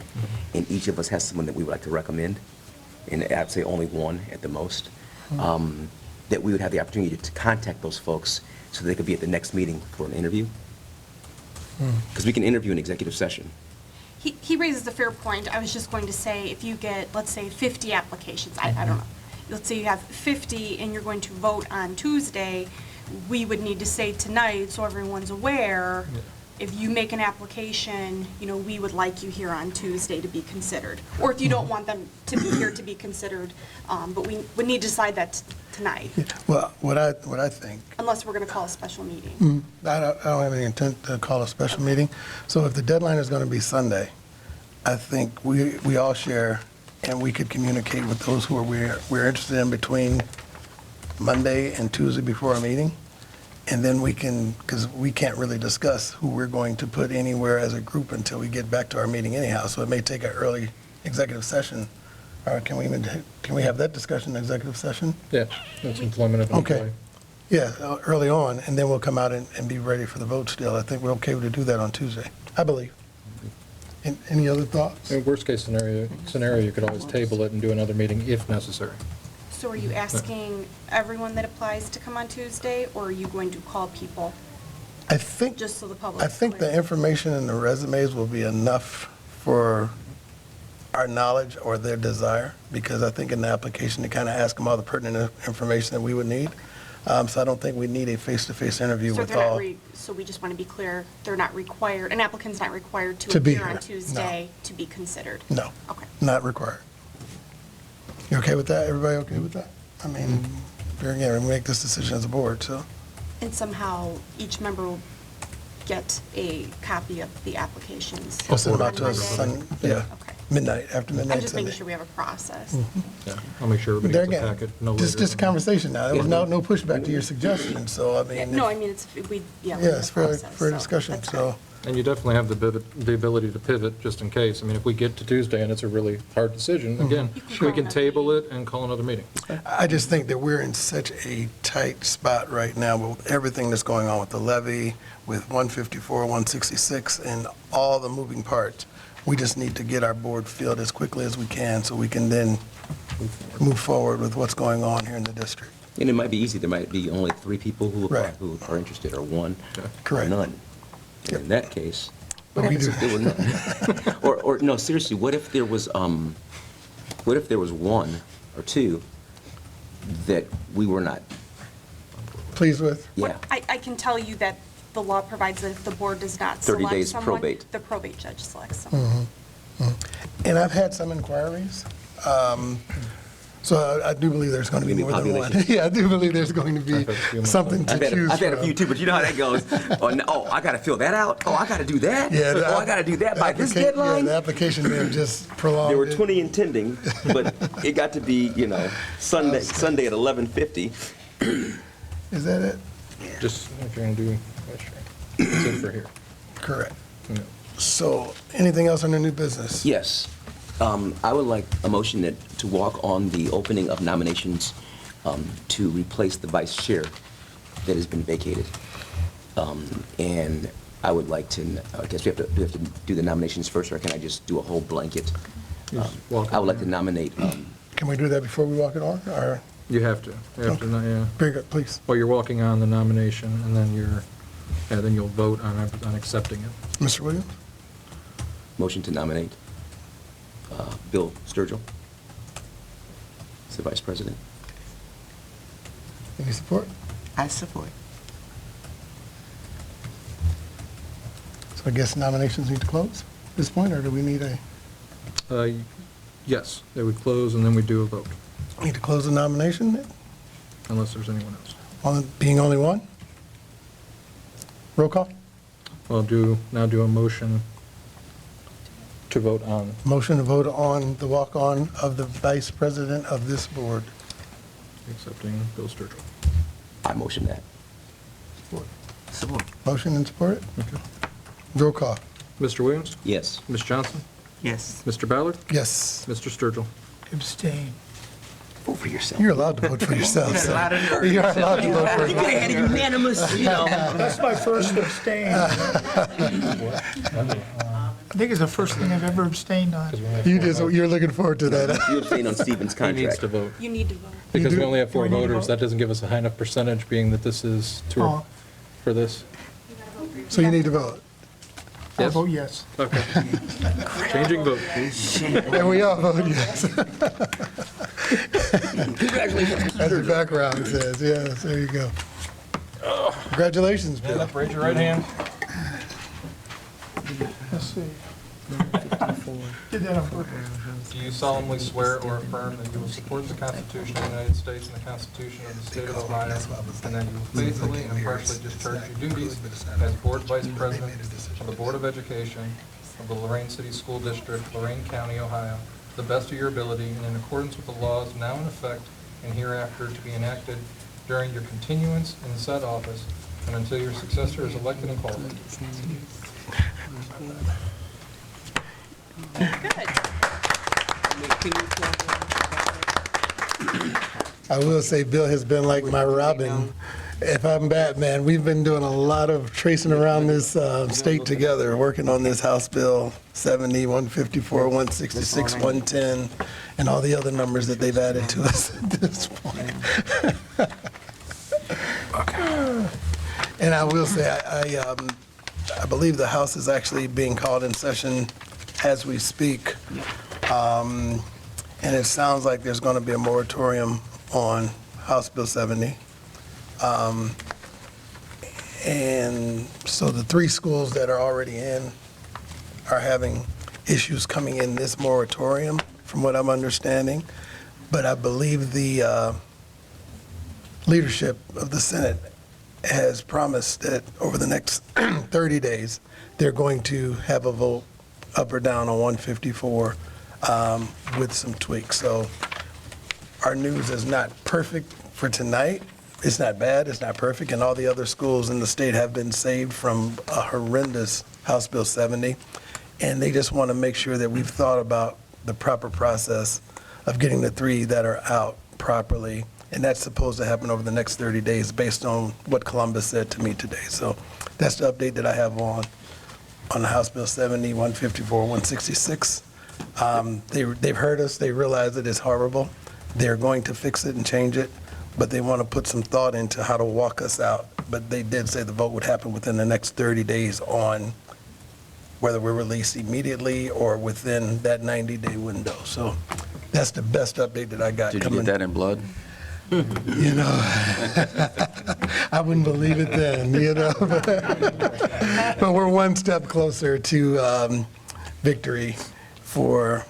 Speaker 3: and each of us has someone that we would like to recommend, and I'd say only one at the most, that we would have the opportunity to contact those folks so they could be at the next meeting for an interview. Because we can interview in executive session.
Speaker 10: He raises a fair point. I was just going to say, if you get, let's say, 50 applications, I don't know. Let's say you have 50 and you're going to vote on Tuesday, we would need to say tonight, so everyone's aware, if you make an application, we would like you here on Tuesday to be considered. Or if you don't want them to be here to be considered, but we would need to decide that tonight,
Speaker 1: Well, what I think,
Speaker 10: unless we're going to call a special meeting.
Speaker 1: I don't have any intent to call a special meeting. So if the deadline is going to be Sunday, I think we all share, and we could communicate with those who we're interested in between Monday and Tuesday before our meeting. And then we can, because we can't really discuss who we're going to put anywhere as a group until we get back to our meeting anyhow. So it may take an early executive session. Or can we have that discussion in executive session?
Speaker 2: Yeah, that's employment of an
Speaker 1: Okay.
Speaker 2: employee.
Speaker 1: Yeah, early on, and then we'll come out and be ready for the vote still. I think we're okay to do that on Tuesday, I believe. Any other thoughts?
Speaker 2: In worst case scenario, you could always table it and do another meeting if necessary.
Speaker 10: So are you asking everyone that applies to come on Tuesday, or are you going to call people,
Speaker 1: I think,
Speaker 10: just so the public
Speaker 1: I
Speaker 10: is
Speaker 1: think the
Speaker 10: clear?
Speaker 1: information in the resumes will be enough for our knowledge or their desire, because I think in the application, they kind of ask them all the pertinent information that we would need. So I don't think we need a face-to-face interview
Speaker 10: So
Speaker 1: with
Speaker 10: they're not
Speaker 1: all.
Speaker 10: so we just want to be clear, they're not required, an applicant's not required
Speaker 1: To
Speaker 10: to
Speaker 1: be
Speaker 10: appear
Speaker 1: here,
Speaker 10: on
Speaker 1: no.
Speaker 10: Tuesday to be considered?
Speaker 1: No,
Speaker 10: Okay.
Speaker 1: not required. You okay with that? Everybody okay with that? I mean, here again, we make this decision as a board, so.
Speaker 10: And somehow each member will get a copy of the applications
Speaker 1: We'll send them out
Speaker 10: on
Speaker 1: to us,
Speaker 10: Monday?
Speaker 1: yeah,
Speaker 10: Okay.
Speaker 1: midnight, after midnight
Speaker 10: I'm just making
Speaker 1: Sunday.
Speaker 10: sure we have a process.
Speaker 2: Yeah, I'll make sure everybody
Speaker 1: There
Speaker 2: gets a
Speaker 1: again,
Speaker 2: packet. No
Speaker 1: just
Speaker 2: later
Speaker 1: a
Speaker 2: than-
Speaker 1: conversation now. There was no pushback to your suggestion, so I mean.
Speaker 10: No, I mean, we
Speaker 1: Yeah,
Speaker 10: have
Speaker 1: it's
Speaker 10: a
Speaker 1: for
Speaker 10: process,
Speaker 1: a
Speaker 10: so
Speaker 1: discussion,
Speaker 10: that's
Speaker 1: so.
Speaker 2: And you definitely have the ability to pivot, just in case. I mean, if we get to Tuesday and it's a really hard decision, again, we can table it and call another meeting.
Speaker 1: I just think that we're in such a tight spot right now with everything that's going on with the levy, with 154, 166, and all the moving parts. We just need to get our board filled as quickly as we can so we can then move forward with what's going on here in the district.
Speaker 3: And it might be easy, there might be only 3 people who apply,
Speaker 1: Right.
Speaker 3: who are interested, or 1, or
Speaker 1: Correct.
Speaker 3: none. And in that case,
Speaker 1: But
Speaker 3: what
Speaker 1: we
Speaker 3: happens
Speaker 1: do-
Speaker 3: if there were none? Or, no, seriously, what if there was 1 or 2 that we were not,
Speaker 1: Pleased with?
Speaker 3: yeah.
Speaker 10: I can tell you that the law provides that if the board does not
Speaker 3: 30
Speaker 10: select
Speaker 3: days
Speaker 10: someone,
Speaker 3: probate.
Speaker 10: the probate judge selects someone.
Speaker 1: And I've had some inquiries. So I do believe there's going to be
Speaker 3: Maybe
Speaker 1: more than one.
Speaker 3: population.
Speaker 1: Yeah, I do believe there's going to be
Speaker 2: I've had a few
Speaker 1: something to choose
Speaker 3: I've had a
Speaker 1: from.
Speaker 3: few too, but you know how that goes. Oh, no, oh, I gotta fill that out? Oh, I gotta do that?
Speaker 1: Yeah, the
Speaker 3: Oh, I gotta do that
Speaker 1: the
Speaker 3: by this
Speaker 1: applica- Yeah,
Speaker 3: deadline?
Speaker 1: the application may have just prolonged
Speaker 3: There were
Speaker 1: it.
Speaker 3: 20 intending, but it got to be, Sunday at 11:50.
Speaker 1: Is that it?
Speaker 2: Just if you're going to do, that's it for here.
Speaker 1: Correct.
Speaker 2: Yeah.
Speaker 1: So, anything else on the new business?
Speaker 3: Yes. I would like a motion to walk on the opening of nominations to replace the vice chair that has been vacated. And I would like to, I guess we have to do the nominations first, or can I just do a whole blanket?
Speaker 2: Just walk
Speaker 3: I would like
Speaker 2: on
Speaker 3: to nominate,
Speaker 1: Can we do that before we walk it on? Or,
Speaker 2: You have to. You have to, yeah.
Speaker 1: very good, please.
Speaker 2: Well, you're walking on the nomination, and then you'll vote on accepting it.
Speaker 1: Mr. Williams?
Speaker 3: motion to nominate Bill Sturgill as the vice president.
Speaker 1: Any support?
Speaker 7: I support.
Speaker 1: So I guess nominations need to close at this point, or do we need
Speaker 2: Yes, they would close, and then we do a vote,
Speaker 1: need to close the nomination?
Speaker 2: unless there's anyone else.
Speaker 1: Being only one? Roll call?
Speaker 2: Well, now do a motion to vote on.
Speaker 1: Motion to vote on the walk-on of the vice president of this board.
Speaker 2: Accepting Bill Sturgill.
Speaker 3: I motion that.
Speaker 7: Support.
Speaker 1: Motion and support?
Speaker 2: Okay.
Speaker 1: Roll call?
Speaker 2: Mr. Williams?
Speaker 3: Yes.
Speaker 2: Ms. Johnson?
Speaker 7: Yes.
Speaker 2: Mr. Ballard?
Speaker 1: Yes.
Speaker 2: Mr. Sturgill?
Speaker 5: Abstain.
Speaker 3: Vote for yourself.
Speaker 1: You're allowed to vote for yourself,
Speaker 7: You got a
Speaker 1: sir.
Speaker 7: lot of nerve.
Speaker 1: You are allowed to vote for
Speaker 3: You could have had a unanimous,
Speaker 5: That's my first abstain. I think it's the first thing I've ever abstained on.
Speaker 1: You're looking forward to that.
Speaker 3: You abstain on Stephen's
Speaker 2: He needs
Speaker 3: contract.
Speaker 2: to vote.
Speaker 10: You need to vote.
Speaker 2: Because
Speaker 1: do?
Speaker 2: we only have 4
Speaker 5: Do we need to
Speaker 2: voters,
Speaker 5: vote?
Speaker 2: that doesn't give us a high enough percentage, being that this is
Speaker 5: Oh.
Speaker 2: for this.
Speaker 1: So you need to vote.
Speaker 5: I'll
Speaker 2: Yes?
Speaker 5: vote yes.
Speaker 2: Okay. Changing vote.
Speaker 1: And we all vote yes.
Speaker 3: Congratulations.
Speaker 1: As the background says, yes, there you go. Congratulations,
Speaker 2: Stand
Speaker 1: Bill.
Speaker 2: up, raise your right hand.
Speaker 5: Let's see. Did that on purpose.
Speaker 2: Do you solemnly swear or affirm that you will support the Constitution of the United States and the Constitution of the State of Ohio, and that you will faithfully and impartially discharge your duties as Board Vice President of the Board of Education of the Lorain City School District, Lorain County, Ohio, to the best of your ability and in accordance with the laws now in effect and hereafter to be enacted during your continuance in said office and until your successor is elected and qualified?
Speaker 1: I will say Bill has been like my Robin. If I'm Batman, we've been doing a lot of tracing around this state together, working on this House Bill 70, 154, 166, 110, and all the other numbers that they've added to us at this point. And I will say, I believe the House is actually being called in session as we speak. And it sounds like there's going to be a moratorium on House Bill 70. And so the 3 schools that are already in are having issues coming in this moratorium, from what I'm understanding. But I believe the leadership of the Senate has promised that over the next 30 days, they're going to have a vote up or down on 154 with some tweaks. So our news is not perfect for tonight. It's not bad, it's not perfect, and all the other schools in the state have been saved from a horrendous House Bill 70. And they just want to make sure that we've thought about the proper process of getting the 3 that are out properly. And that's supposed to happen over the next 30 days based on what Columbus said to me today. So that's the update that I have on the House Bill 70, 154, 166. They've heard us, they realize that it's horrible. They're going to fix it and change it, but they want to put some thought into how to walk us out. But they did say the vote would happen within the next 30 days on whether we're released immediately or within that 90-day window. So that's the best update that I got.
Speaker 6: Did you get that in blood?
Speaker 1: You know, I wouldn't believe it then, you know. But we're one step closer to victory for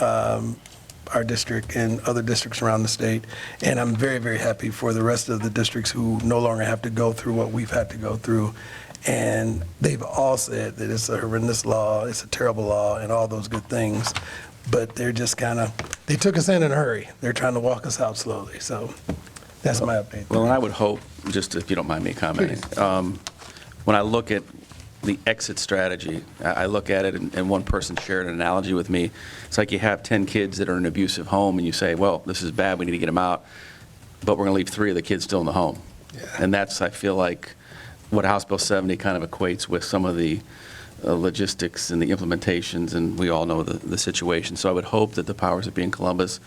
Speaker 1: our district and other districts around the state. And I'm very, very happy for the rest of the districts who no longer have to go through what we've had to go through. And they've all said that it's a horrendous law, it's a terrible law, and all those good things. But they're just they took us in a hurry. They're trying to walk us out slowly. So that's my update.
Speaker 6: Well, and I would hope, just if you don't mind me commenting, when I look at the exit strategy, I look at it, and one person shared an analogy with me. It's like you have 10 kids that are in an abusive home, and you say, well, this is bad, we need to get them out, but we're going to leave 3 of the kids still in the home.
Speaker 1: Yeah.
Speaker 6: And that's, I feel like, what House Bill 70 kind of equates with some of the logistics and the implementations, and we all know the situation. So I would hope that the powers that be in Columbus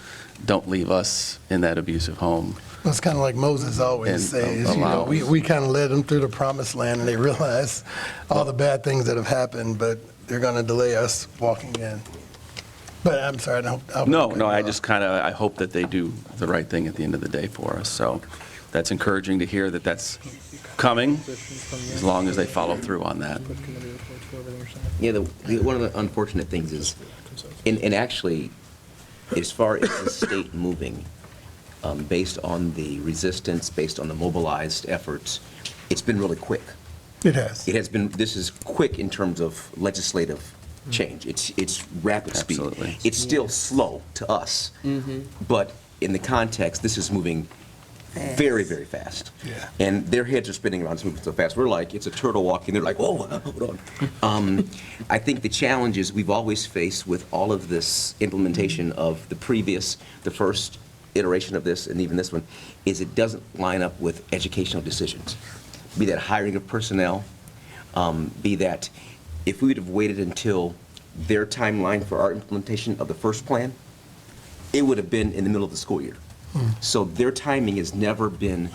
Speaker 6: don't leave us in that abusive home.
Speaker 1: Well, it's kind of like Moses always
Speaker 6: And
Speaker 1: says, you know, we kind of led them through the promised land, and they realize all the bad things that have happened, but they're going to delay us walking in. But I'm sorry,
Speaker 6: I just kind of, I hope that they do the right thing at the end of the day for us. So that's encouraging to hear that that's coming, as long as they follow through on that.
Speaker 3: Yeah, one of the unfortunate things is, and actually, as far as the state moving, based on the resistance, based on the mobilized efforts, it's been really quick.
Speaker 1: It has.
Speaker 3: It has been, this is quick in terms of legislative change. It's rapid speed.
Speaker 6: Absolutely.
Speaker 3: It's still slow to us, but in the context, this is moving very, very fast.
Speaker 1: Yeah.
Speaker 3: And their heads are spinning around, it's moving so fast. We're like, it's a turtle walking. They're like, whoa, hold on. I think the challenges we've always faced with all of this implementation of the first iteration of this, and even this one, is it doesn't line up with educational decisions. Be that hiring of personnel, be that if we would have waited until their timeline for our implementation of the first plan, it would have been in the middle of the school year. So their timing has never been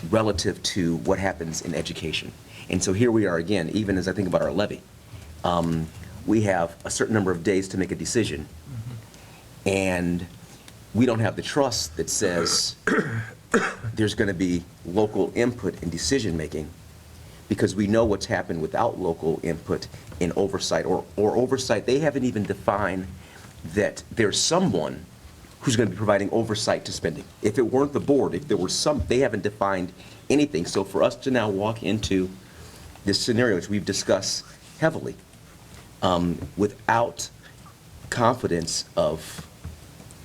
Speaker 3: relative to what happens in education. And so here we are again, even as I think about our levy. We have a certain number of days to make a decision, and we don't have the trust that says there's going to be local input in decision-making, because we know what's happened without local input in oversight, or oversight. They haven't even defined that there's someone who's going to be providing oversight to spending. If it weren't the board, if there were they haven't defined anything. So for us to now walk into this scenario, which we've discussed heavily, without confidence of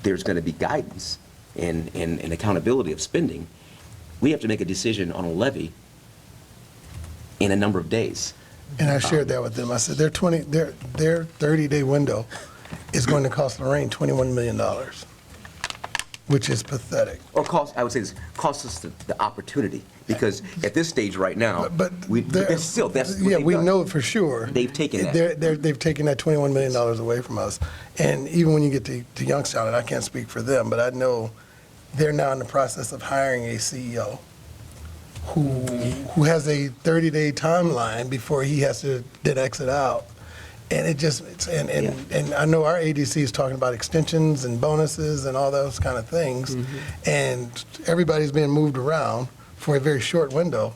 Speaker 3: there's going to be guidance and accountability of spending, we have to make a decision on a levy in a number of days.
Speaker 1: And I shared that with them. I said their 30-day window is going to cost Lorain $21 million, which is pathetic.
Speaker 3: Or I would say this costs us the opportunity, because at this stage right now,
Speaker 1: But
Speaker 3: it's still, that's what
Speaker 1: yeah,
Speaker 3: they've
Speaker 1: we
Speaker 3: done.
Speaker 1: know it for sure.
Speaker 3: They've taken that.
Speaker 1: They've taken that $21 million away from us. And even when you get to Youngstown, and I can't speak for them, but I know they're now in the process of hiring a CEO who has a 30-day timeline before he has to then exit out. And it just, and I know our ADC is talking about extensions and bonuses and all those kind of things. And everybody's being moved around for a very short window.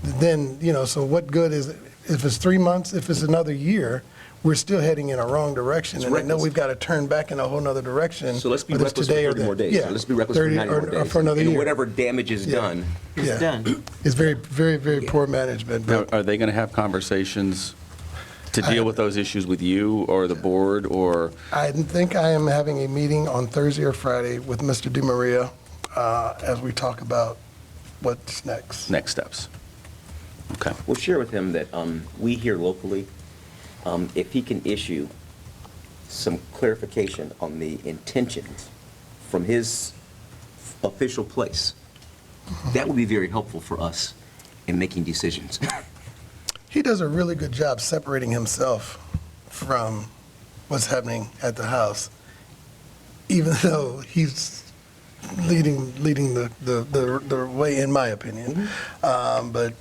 Speaker 1: Then, so what good is it? If it's 3 months, if it's another year, we're still heading in a wrong direction.
Speaker 3: It's
Speaker 1: And I know
Speaker 3: reckless.
Speaker 1: we've got to turn back in a whole nother direction.
Speaker 3: So let's be
Speaker 1: whether it's
Speaker 3: reckless for
Speaker 1: today or
Speaker 3: 30 more days.
Speaker 1: Yeah,
Speaker 3: So let's be reckless for
Speaker 1: 30
Speaker 3: 90 more
Speaker 1: or
Speaker 3: days.
Speaker 1: for another
Speaker 3: and
Speaker 1: year.
Speaker 3: whatever damage is done.
Speaker 1: Yeah.
Speaker 7: Done.
Speaker 1: It's very, very, very poor management.
Speaker 6: Now,
Speaker 1: But
Speaker 6: are they going to have conversations to deal with those issues with you or the board, or?
Speaker 1: I think I am having a meeting on Thursday or Friday with Mr. DeMaria as we talk about what's next.
Speaker 6: Next steps. Okay.
Speaker 3: We'll share with him that we here locally, if he can issue some clarification on the intentions from his official place, that would be very helpful for us in making decisions.
Speaker 1: He does a really good job separating himself from what's happening at the house, even though he's leading the way, in my opinion. But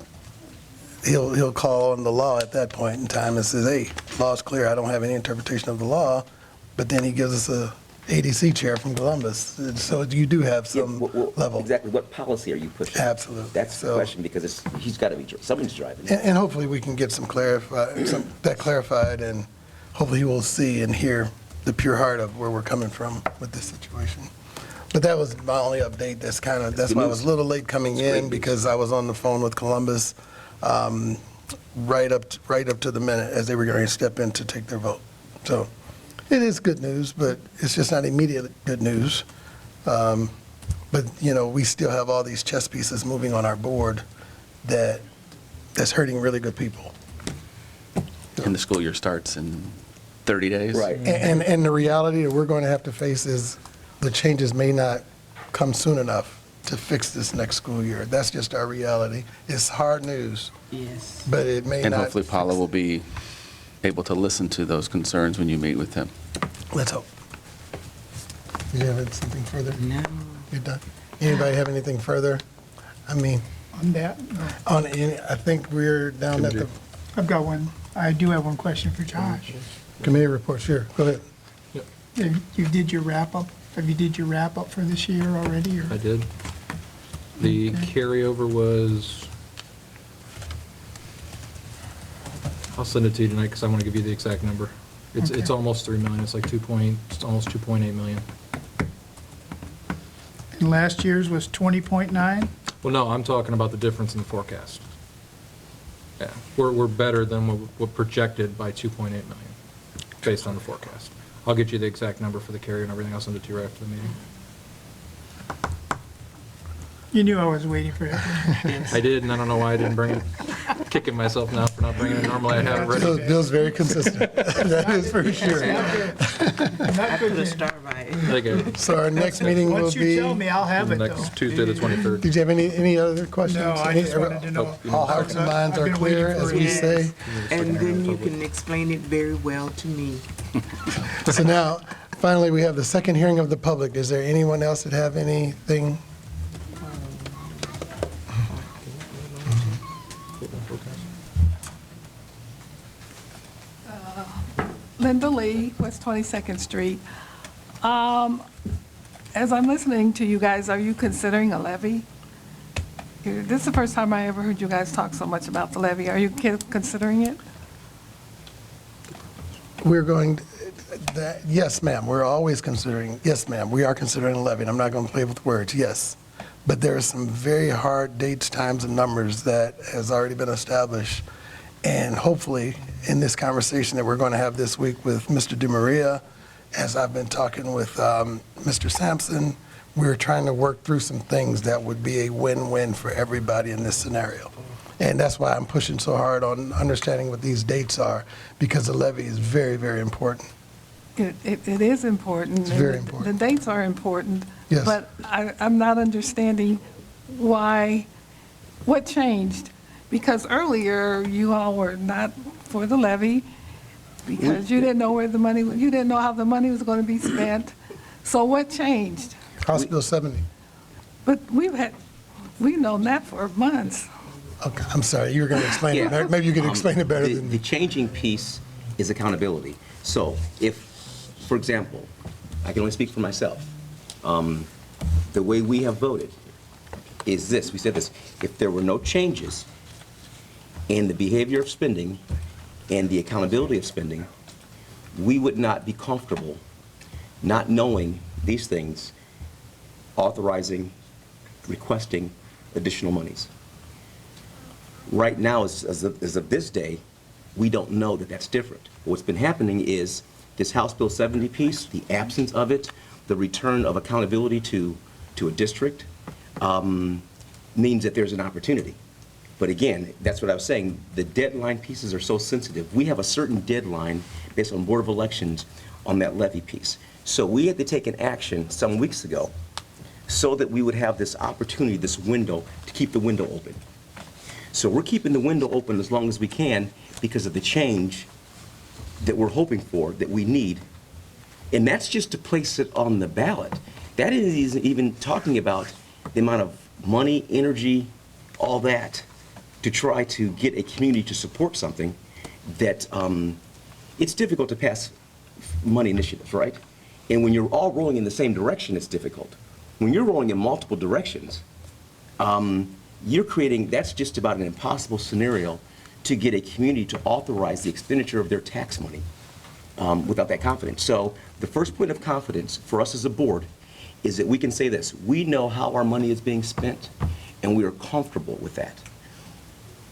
Speaker 1: he'll call on the law at that point in time and says, hey, law's clear, I don't have any interpretation of the law. But then he gives us a ADC chair from Columbus. So you do have some level.
Speaker 3: Exactly, what policy are you pushing?
Speaker 1: Absolutely.
Speaker 3: That's the question, because he's got to be, someone's driving it.
Speaker 1: And hopefully we can get that clarified, and hopefully he will see and hear the pure heart of where we're coming from with this situation. But that was my only update. That's why I was a little late coming in, because I was on the phone with Columbus right up to the minute as they were going to step in to take their vote. So it is good news, but it's just not immediate good news. But, we still have all these chess pieces moving on our board that's hurting really good people.
Speaker 6: And the school year starts in 30 days?
Speaker 3: Right.
Speaker 1: And the reality that we're going to have to face is the changes may not come soon enough to fix this next school year. That's just our reality. It's hard news,
Speaker 7: Yes.
Speaker 1: but it may
Speaker 6: And
Speaker 1: not.
Speaker 6: hopefully Paula will be able to listen to those concerns when you meet with him.
Speaker 1: Let's hope. Did you have something further?
Speaker 7: No.
Speaker 1: You're done? Anybody have anything further? I mean,
Speaker 5: On that, no.
Speaker 1: I think we're down at the
Speaker 5: I've got one. I do have one question for Josh.
Speaker 1: committee report. Sure, go ahead.
Speaker 5: You did your wrap-up? Have you did your wrap-up for this year already, or?
Speaker 2: I did. The carryover was, I'll send it to you tonight because I want to give you the exact number. It's
Speaker 5: Okay.
Speaker 2: almost 3 million. It's like it's almost 2.8 million.
Speaker 5: And last year's was 20.9?
Speaker 2: Well, no, I'm talking about the difference in the forecast. Yeah, we're better than what projected by 2.8 million, based on the forecast. I'll get you the exact number for the carry and everything. I'll send it to you right after the meeting.
Speaker 5: You knew I was waiting for that.
Speaker 2: I did, and I don't know why I didn't bring it. Kicking myself now for not bringing it. Normally I have it ready.
Speaker 1: Bill's very consistent. That is for sure.
Speaker 5: Not
Speaker 7: I
Speaker 5: good
Speaker 7: put a
Speaker 5: then.
Speaker 7: star by it.
Speaker 2: Okay.
Speaker 1: So our next meeting will
Speaker 5: Once you tell
Speaker 1: be,
Speaker 5: me, I'll have it, though.
Speaker 2: Next Tuesday, the 23rd.
Speaker 1: did you have any other questions?
Speaker 5: No, I just wanted to know.
Speaker 1: All hearts and minds
Speaker 5: I've
Speaker 1: are
Speaker 5: been
Speaker 1: clear,
Speaker 5: waiting for
Speaker 1: as
Speaker 5: it.
Speaker 1: we
Speaker 7: Yes.
Speaker 1: say.
Speaker 7: And then you can explain it very well to me.
Speaker 1: So now, finally, we have the second hearing of the public. Is there anyone else that have anything?
Speaker 11: Linda Lee, West 22nd Street. As I'm listening to you guys, are you considering a levy? This is the first time I ever heard you guys talk so much about the levy. Are you considering it?
Speaker 1: We're going, yes, ma'am, we're always considering, yes, ma'am, we are considering a levy. And I'm not going to play with words, yes. But there are some very hard dates, times, and numbers that has already been established. And hopefully, in this conversation that we're going to have this week with Mr. DeMaria, as I've been talking with Mr. Sampson, we're trying to work through some things that would be a win-win for everybody in this scenario. And that's why I'm pushing so hard on understanding what these dates are, because the levy is very, very important.
Speaker 11: It is important.
Speaker 1: It's very
Speaker 11: and
Speaker 1: important.
Speaker 11: The dates are important.
Speaker 1: Yes.
Speaker 11: But I'm not understanding what changed? Because earlier, you all were not for the levy, because you didn't know you didn't know how the money was going to be spent. So what changed?
Speaker 1: House Bill 70.
Speaker 11: But we've known that for months.
Speaker 1: Okay, I'm sorry, you were going to explain
Speaker 3: Yeah.
Speaker 1: it. Maybe you can explain it better
Speaker 3: The
Speaker 1: than me.
Speaker 3: changing piece is accountability. So if, for example, I can only speak for myself, the way we have voted is this, we said this, if there were no changes in the behavior of spending and the accountability of spending, we would not be comfortable not knowing these things, authorizing, requesting additional monies. Right now, as of this day, we don't know that that's different. What's been happening is this House Bill 70 piece, the absence of it, the return of accountability to a district, means that there's an opportunity. But again, that's what I was saying, the deadline pieces are so sensitive. We have a certain deadline based on Board of Elections on that levy piece. So we had to take an action some weeks ago so that we would have this opportunity, this window, to keep the window open. So we're keeping the window open as long as we can because of the change that we're hoping for, that we need. And that's just to place it on the ballot. That isn't even talking about the amount of money, energy, all that, to try to get a community to support something that it's difficult to pass money initiatives, right? And when you're all rolling in the same direction, it's difficult. When you're rolling in multiple directions, you're creating, that's just about an impossible scenario to get a community to authorize the expenditure of their tax money without that confidence. So the first point of confidence for us as a board is that we can say this: we know how our money is being spent, and we are comfortable with that.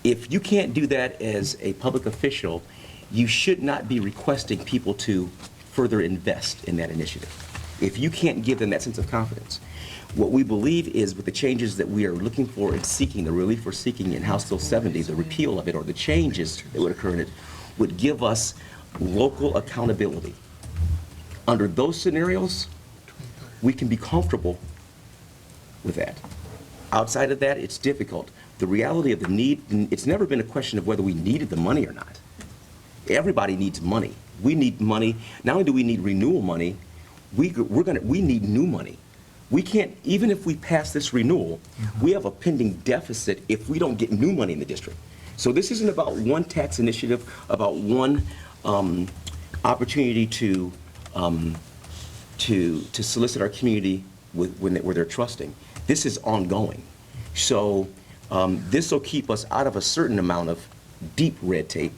Speaker 3: If you can't do that as a public official, you should not be requesting people to further invest in that initiative. If you can't give them that sense of confidence. What we believe is with the changes that we are looking for and seeking, the relief we're seeking in House Bill 70, the repeal of it, or the changes that would occur in it, would give us local accountability. Under those scenarios, we can be comfortable with that. Outside of that, it's difficult. The reality of the need, it's never been a question of whether we needed the money or not. Everybody needs money. We need money. Not only do we need renewal money, we need new money. We can't, even if we pass this renewal, we have a pending deficit if we don't get new money in the district. So this isn't about one tax initiative, about one opportunity to solicit our community where they're trusting. This is ongoing. So this will keep us out of a certain amount of deep red tape.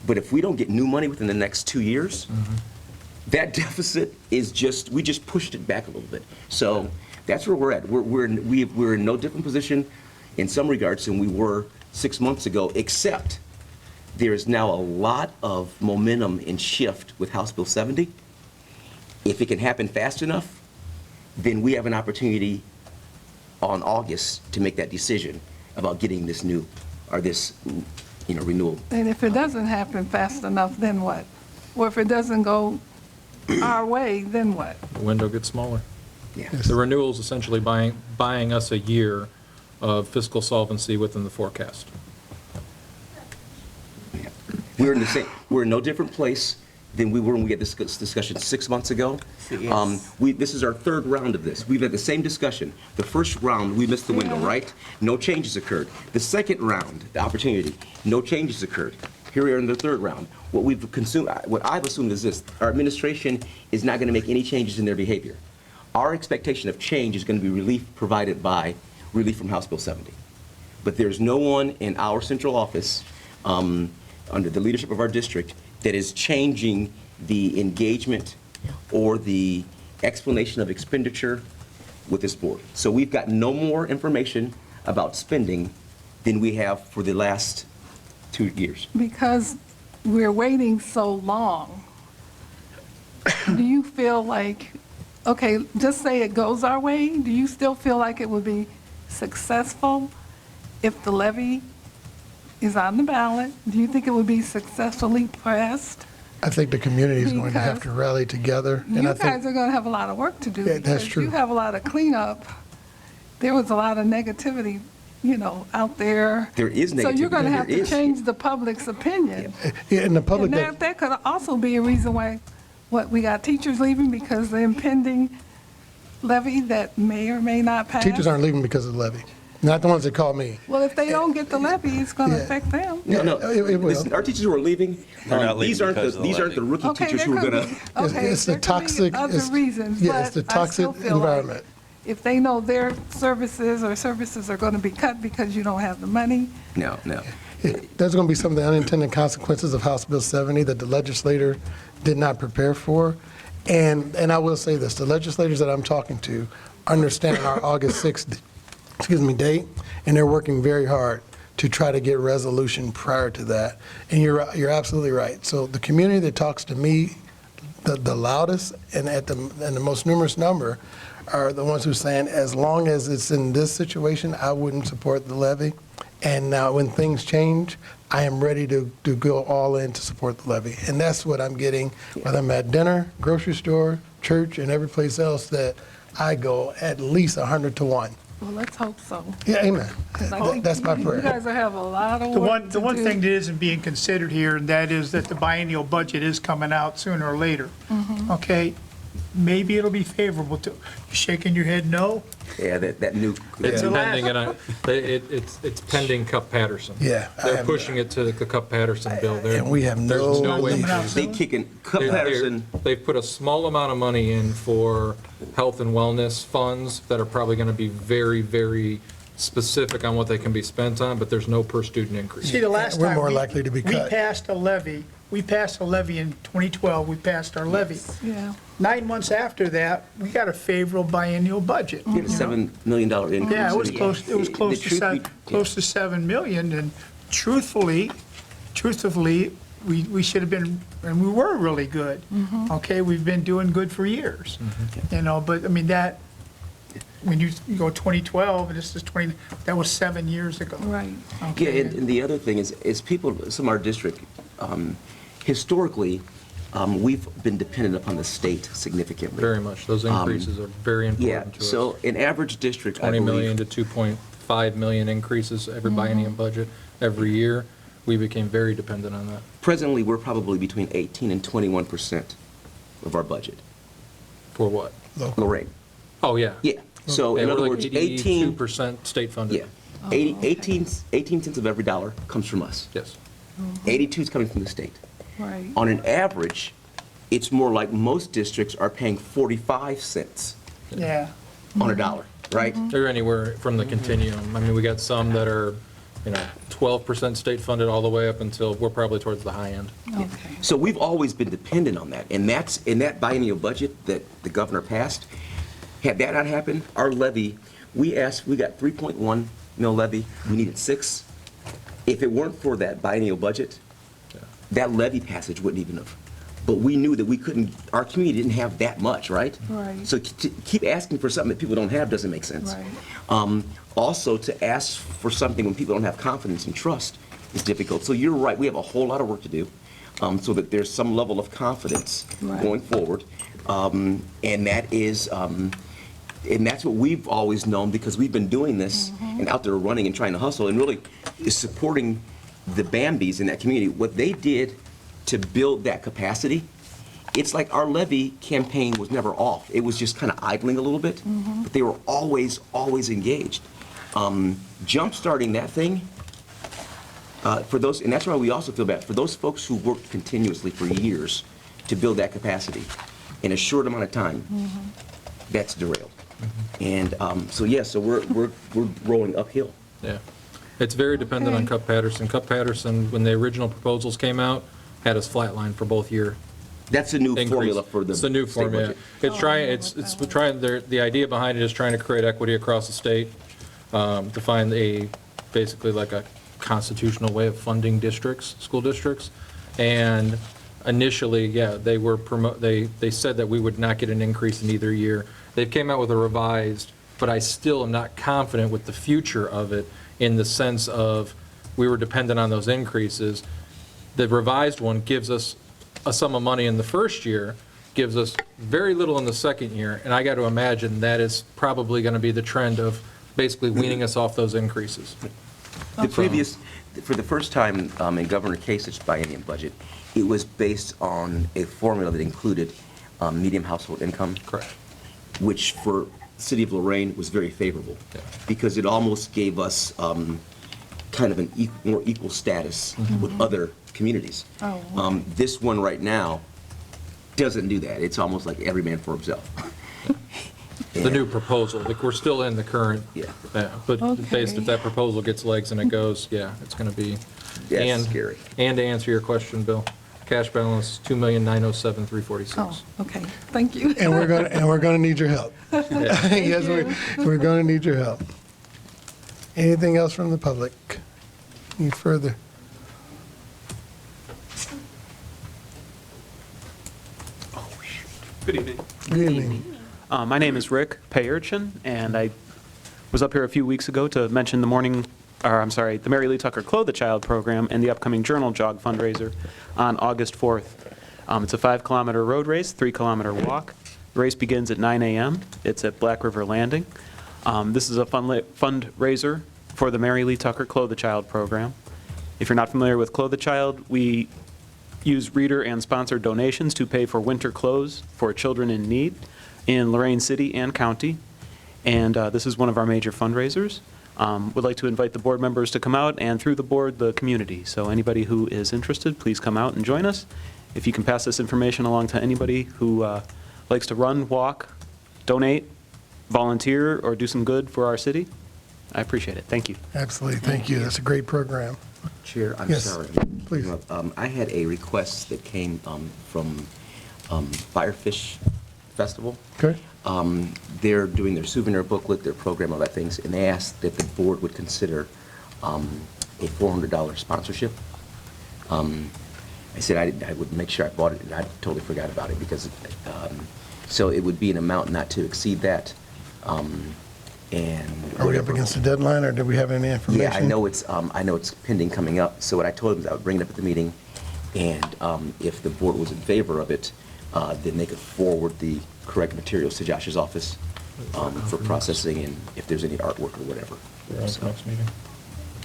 Speaker 3: But if we don't get new money within the next 2 years, that deficit is just, we just pushed it back a little bit. So that's where we're at. We're in no different position in some regards than we were 6 months ago, except there is now a lot of momentum and shift with House Bill 70. If it can happen fast enough, then we have an opportunity on August to make that decision about getting this new, or this, renewal.
Speaker 11: And if it doesn't happen fast enough, then what? Or if it doesn't go our way, then what?
Speaker 2: The window gets smaller.
Speaker 3: Yeah.
Speaker 2: The renewal is essentially buying us a year of fiscal solvency within the forecast.
Speaker 3: Yeah. We're in no different place than we were when we had this discussion 6 months ago.
Speaker 7: Yes.
Speaker 3: This is our third round of this. We've had the same discussion. The first round, we missed the window, right? No changes occurred. The second round, the opportunity, no changes occurred. Here we are in the third round. What I've assumed is this: our administration is not going to make any changes in their behavior. Our expectation of change is going to be relief provided by relief from House Bill 70. But there's no one in our central office, under the leadership of our district, that is changing the engagement or the explanation of expenditure with this board. So we've got no more information about spending than we have for the last 2 years.
Speaker 11: Because we're waiting so long, do you feel like, okay, just say it goes our way, do you still feel like it would be successful if the levy is on the ballot? Do you think it would be successfully passed?
Speaker 1: I think the community is going to have to rally together. And
Speaker 11: You
Speaker 1: I
Speaker 11: guys
Speaker 1: think,
Speaker 11: are going to have a lot of work to do.
Speaker 1: Yeah, that's
Speaker 11: because
Speaker 1: true.
Speaker 11: You have a lot of cleanup. There was a lot of negativity, out there.
Speaker 3: There is
Speaker 11: So you're
Speaker 3: negativity.
Speaker 11: going to have
Speaker 3: There
Speaker 11: to
Speaker 3: is.
Speaker 11: change the public's opinion.
Speaker 1: yeah, and the public,
Speaker 11: And that could also be a reason why, we got teachers leaving because the impending levy that may or may not pass.
Speaker 1: teachers aren't leaving because of the levy, not the ones that call me.
Speaker 11: Well, if they don't get the levy, it's going to
Speaker 1: Yeah.
Speaker 11: affect them.
Speaker 3: No,
Speaker 1: It will.
Speaker 3: listen, our teachers who are leaving,
Speaker 6: They're not
Speaker 3: these
Speaker 6: leaving
Speaker 3: aren't
Speaker 6: because of the
Speaker 3: these aren't the
Speaker 6: levy.
Speaker 3: rookie
Speaker 11: Okay,
Speaker 3: teachers
Speaker 11: there
Speaker 3: who are
Speaker 11: could
Speaker 3: going to.
Speaker 11: be, okay,
Speaker 1: It's the
Speaker 11: there could be
Speaker 1: toxic-
Speaker 11: other
Speaker 1: it's-
Speaker 11: reasons,
Speaker 1: yeah, it's the
Speaker 11: but I still
Speaker 1: toxic
Speaker 11: feel like
Speaker 1: environment.
Speaker 11: if they know their services are going to be cut because you don't have the money,
Speaker 3: No.
Speaker 1: There's going to be some of the unintended consequences of House Bill 70 that the legislator did not prepare for. And I will say this, the legislators that I'm talking to understand our August 6th, date, and they're working very hard to try to get resolution prior to that. And you're absolutely right. So the community that talks to me the loudest and the most numerous number are the ones who are saying, as long as it's in this situation, I wouldn't support the levy. And now when things change, I am ready to go all in to support the levy. And that's what I'm getting, whether I'm at dinner, grocery store, church, and every place else that I go, at least 100 to 1.
Speaker 11: Well, let's hope so.
Speaker 1: Yeah, amen.
Speaker 11: 'Cause I think
Speaker 1: That's my
Speaker 11: you
Speaker 1: prayer.
Speaker 11: guys will have a lot of
Speaker 5: The
Speaker 11: work
Speaker 5: one,
Speaker 11: to
Speaker 5: the one
Speaker 11: do.
Speaker 5: thing that isn't being considered here, and that is that the biennial budget is coming out sooner or later. Okay? Maybe it'll be favorable to, you shaking your head no?
Speaker 3: Yeah, that new.
Speaker 2: It's
Speaker 5: Yeah.
Speaker 2: pending, and it's pending Cup-Patterson.
Speaker 1: Yeah, I
Speaker 2: They're
Speaker 1: have-
Speaker 2: pushing it to the Cup-Patterson bill.
Speaker 1: And we have
Speaker 2: There's
Speaker 1: no
Speaker 2: way.
Speaker 5: Coming out
Speaker 3: They
Speaker 5: soon?
Speaker 3: kicking, Cup
Speaker 2: They're-
Speaker 3: Patterson,
Speaker 2: They've put a small amount of money in for health and wellness funds that are probably going to be very, very specific on what they can be spent on, but there's no per-student increase.
Speaker 5: See, the last
Speaker 1: We're
Speaker 5: time.
Speaker 1: more
Speaker 5: we-
Speaker 1: likely to be cut.
Speaker 5: We passed a levy in 2012, we passed our levy.
Speaker 11: Yeah.
Speaker 5: 9 months after that, we got a favorable biennial budget.
Speaker 3: get a $7 million increase.
Speaker 5: Yeah, it was close
Speaker 3: The truth be-
Speaker 5: close to 7 million, and truthfully, we should have been, and we were really good. Okay, we've been doing good for years, you know, but I mean, that, when you go 2012, and this is 20, that was 7 years ago.
Speaker 11: Right.
Speaker 3: Yeah,
Speaker 5: Okay,
Speaker 3: and the other thing is people, some of our district, historically, we've been dependent upon the state significantly.
Speaker 2: Very much. Those increases are very
Speaker 3: Yeah,
Speaker 2: important to us.
Speaker 3: so an average district, I
Speaker 2: 20 million
Speaker 3: believe,
Speaker 2: to 2.5 million increases every biennium budget every year. We became very dependent on that.
Speaker 3: presently, we're probably between 18 and 21% of our budget.
Speaker 2: For what?
Speaker 3: Lorain.
Speaker 2: Oh, yeah.
Speaker 3: Yeah, so
Speaker 2: Yeah,
Speaker 3: in
Speaker 2: we're
Speaker 3: other
Speaker 2: like
Speaker 3: words, 18,
Speaker 2: 82% state funded.
Speaker 3: yeah, 18 cents of every dollar comes from us.
Speaker 2: Yes.
Speaker 3: 82 is coming from the state.
Speaker 11: Right.
Speaker 3: On an average, it's more like most districts are paying 45 cents
Speaker 5: yeah.
Speaker 3: on a dollar, right?
Speaker 2: They're anywhere from the continuum. I mean, we got some that are, 12% state funded all the way up until we're probably towards the high end.
Speaker 11: Okay.
Speaker 3: So we've always been dependent on that, and that's, in that biennial budget that the governor passed, had that not happened, our levy, we got 3.1 mil levy, we needed 6. If it weren't for that biennial budget, that levy passage wouldn't even have, but we knew that we couldn't, our community didn't have that much, right?
Speaker 11: Right.
Speaker 3: So to keep asking for something that people don't have doesn't make sense.
Speaker 11: Right.
Speaker 3: Also, to ask for something when people don't have confidence and trust is difficult. So you're right, we have a whole lot of work to do, so that there's some level of confidence
Speaker 11: Right.
Speaker 3: going forward. And that is, and that's what we've always known, because we've been doing this and out there running and trying to hustle, and really is supporting the Bambis in that community. What they did to build that capacity, it's like our levy campaign was never off. It was just kind of idling a little bit, but they were always engaged. Jump-starting that thing, for those, and that's why we also feel bad, for those folks who worked continuously for years to build that capacity in a short amount of time, that's derailed. And so we're rolling uphill.
Speaker 2: Yeah. It's very dependent on Cup-Patterson. Cup-Patterson, when the original proposals came out, had us flatline for both year
Speaker 3: That's the new
Speaker 2: increase.
Speaker 3: formula for the
Speaker 2: It's the new
Speaker 3: state
Speaker 2: formula.
Speaker 3: budget.
Speaker 2: It's trying, the idea behind it is trying to create equity across the state, to find basically like a constitutional way of funding districts, school districts. And initially, yeah, they said that we would not get an increase in either year. They came out with a revised, but I still am not confident with the future of it, in the sense of we were dependent on those increases. The revised one gives us a sum of money in the first year, gives us very little in the second year, and I got to imagine that is probably going to be the trend of basically weaning us off those increases.
Speaker 3: For the first time in Governor Kasich's biennium budget, it was based on a formula that included median household income.
Speaker 2: Correct.
Speaker 3: Which for the city of Lorain was very favorable,
Speaker 2: Yeah.
Speaker 3: because it almost gave us kind of an more equal status with other communities.
Speaker 11: Oh, wow.
Speaker 3: This one right now doesn't do that. It's almost like every man for himself.
Speaker 2: The new proposal, like, we're still in the current.
Speaker 3: Yeah.
Speaker 2: But based,
Speaker 11: Okay.
Speaker 2: if that proposal gets legs and it goes, yeah, it's going to be.
Speaker 3: Yeah, it's
Speaker 2: and-
Speaker 3: scary.
Speaker 2: And to answer your question, Bill, cash balance, $2,907,346.
Speaker 11: Oh, okay. Thank you.
Speaker 1: And we're gonna need your help. Yes, we're gonna need your help. Anything else from the public? Any further?
Speaker 12: Good evening.
Speaker 1: Good evening.
Speaker 12: My name is Rick Payerchin, and I was up here a few weeks ago to mention the the Mary Lee Tucker Clothe a Child program and the upcoming Journal Jog fundraiser on August 4th. It's a 5-kilometer road race, 3-kilometer walk. The race begins at 9 a.m. It's at Black River Landing. This is a fundraiser for the Mary Lee Tucker Clothe a Child program. If you're not familiar with Clothe a Child, we use reader and sponsor donations to pay for winter clothes for children in need in Lorain City and County. And this is one of our major fundraisers. Would like to invite the board members to come out, and through the board, the community. So anybody who is interested, please come out and join us. If you can pass this information along to anybody who likes to run, walk, donate, volunteer, or do some good for our city, I appreciate it. Thank you.
Speaker 1: Absolutely, thank you. That's a great program.
Speaker 3: Chair, I'm
Speaker 1: Yes,
Speaker 3: sorry.
Speaker 1: please.
Speaker 3: I had a request that came from Firefish Festival.
Speaker 1: Okay,
Speaker 3: They're doing their souvenir booklet, their program, all that things, and they asked that the board would consider a $400 sponsorship. I said I would make sure I bought it, and I totally forgot about it because, so it would be an amount not to exceed that. And
Speaker 1: are we up against the deadline, or do we have any information?
Speaker 3: yeah, I know it's pending coming up, so what I told them is I would bring it up at the meeting, and if the board was in favor of it, then they could forward the correct materials to Josh's office for processing, and if there's any artwork or whatever.
Speaker 2: We're on for next meeting.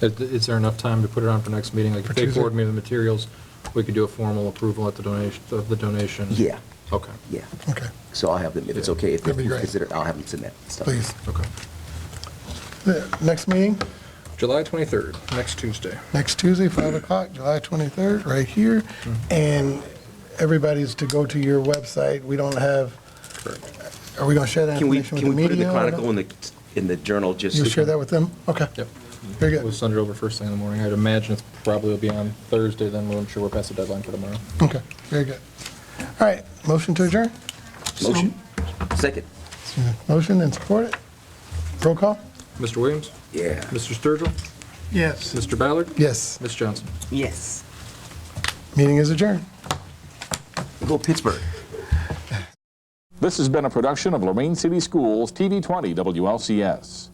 Speaker 2: Is there enough time to put it on for next meeting? Like,
Speaker 1: For
Speaker 2: if they
Speaker 1: Tuesday?
Speaker 2: forward me the materials, we could do a formal approval at the donation?
Speaker 3: Yeah,
Speaker 2: Okay,
Speaker 3: yeah.
Speaker 1: Okay,
Speaker 3: So I'll have them, if it's okay, if
Speaker 1: That'd be
Speaker 3: you
Speaker 1: great.
Speaker 3: consider it, I'll have them send that stuff.
Speaker 1: please.
Speaker 2: okay.
Speaker 1: The next meeting,
Speaker 2: July 23rd, next Tuesday.
Speaker 1: next Tuesday, 5 o'clock, July 23rd, right here. And everybody's to go to your website. We don't have, are we going to share that
Speaker 3: Can we
Speaker 1: information with the
Speaker 3: put it in
Speaker 1: media?
Speaker 3: the
Speaker 1: or
Speaker 3: Chronicle,
Speaker 1: not?
Speaker 3: in the Journal, just?
Speaker 1: You'll share that with them? Okay,
Speaker 2: Yep.
Speaker 1: very
Speaker 2: We'll
Speaker 1: good.
Speaker 2: send it over first thing in the morning. I'd imagine it's probably will be on Thursday, then we'll ensure we're past the deadline for tomorrow.
Speaker 1: Okay, very good. All right, motion to adjourn?
Speaker 3: Motion? Second?
Speaker 1: Motion and support it? Roll call?
Speaker 2: Mr. Williams?
Speaker 3: Yeah.
Speaker 2: Mr. Sturgill?
Speaker 5: Yes.
Speaker 2: Mr. Ballard?
Speaker 1: Yes,
Speaker 2: Ms. Johnson?
Speaker 7: Yes.
Speaker 1: meeting is adjourned.
Speaker 3: Go Pittsburgh.
Speaker 13: This has been a production of Lorain City Schools TV 20 WLCS.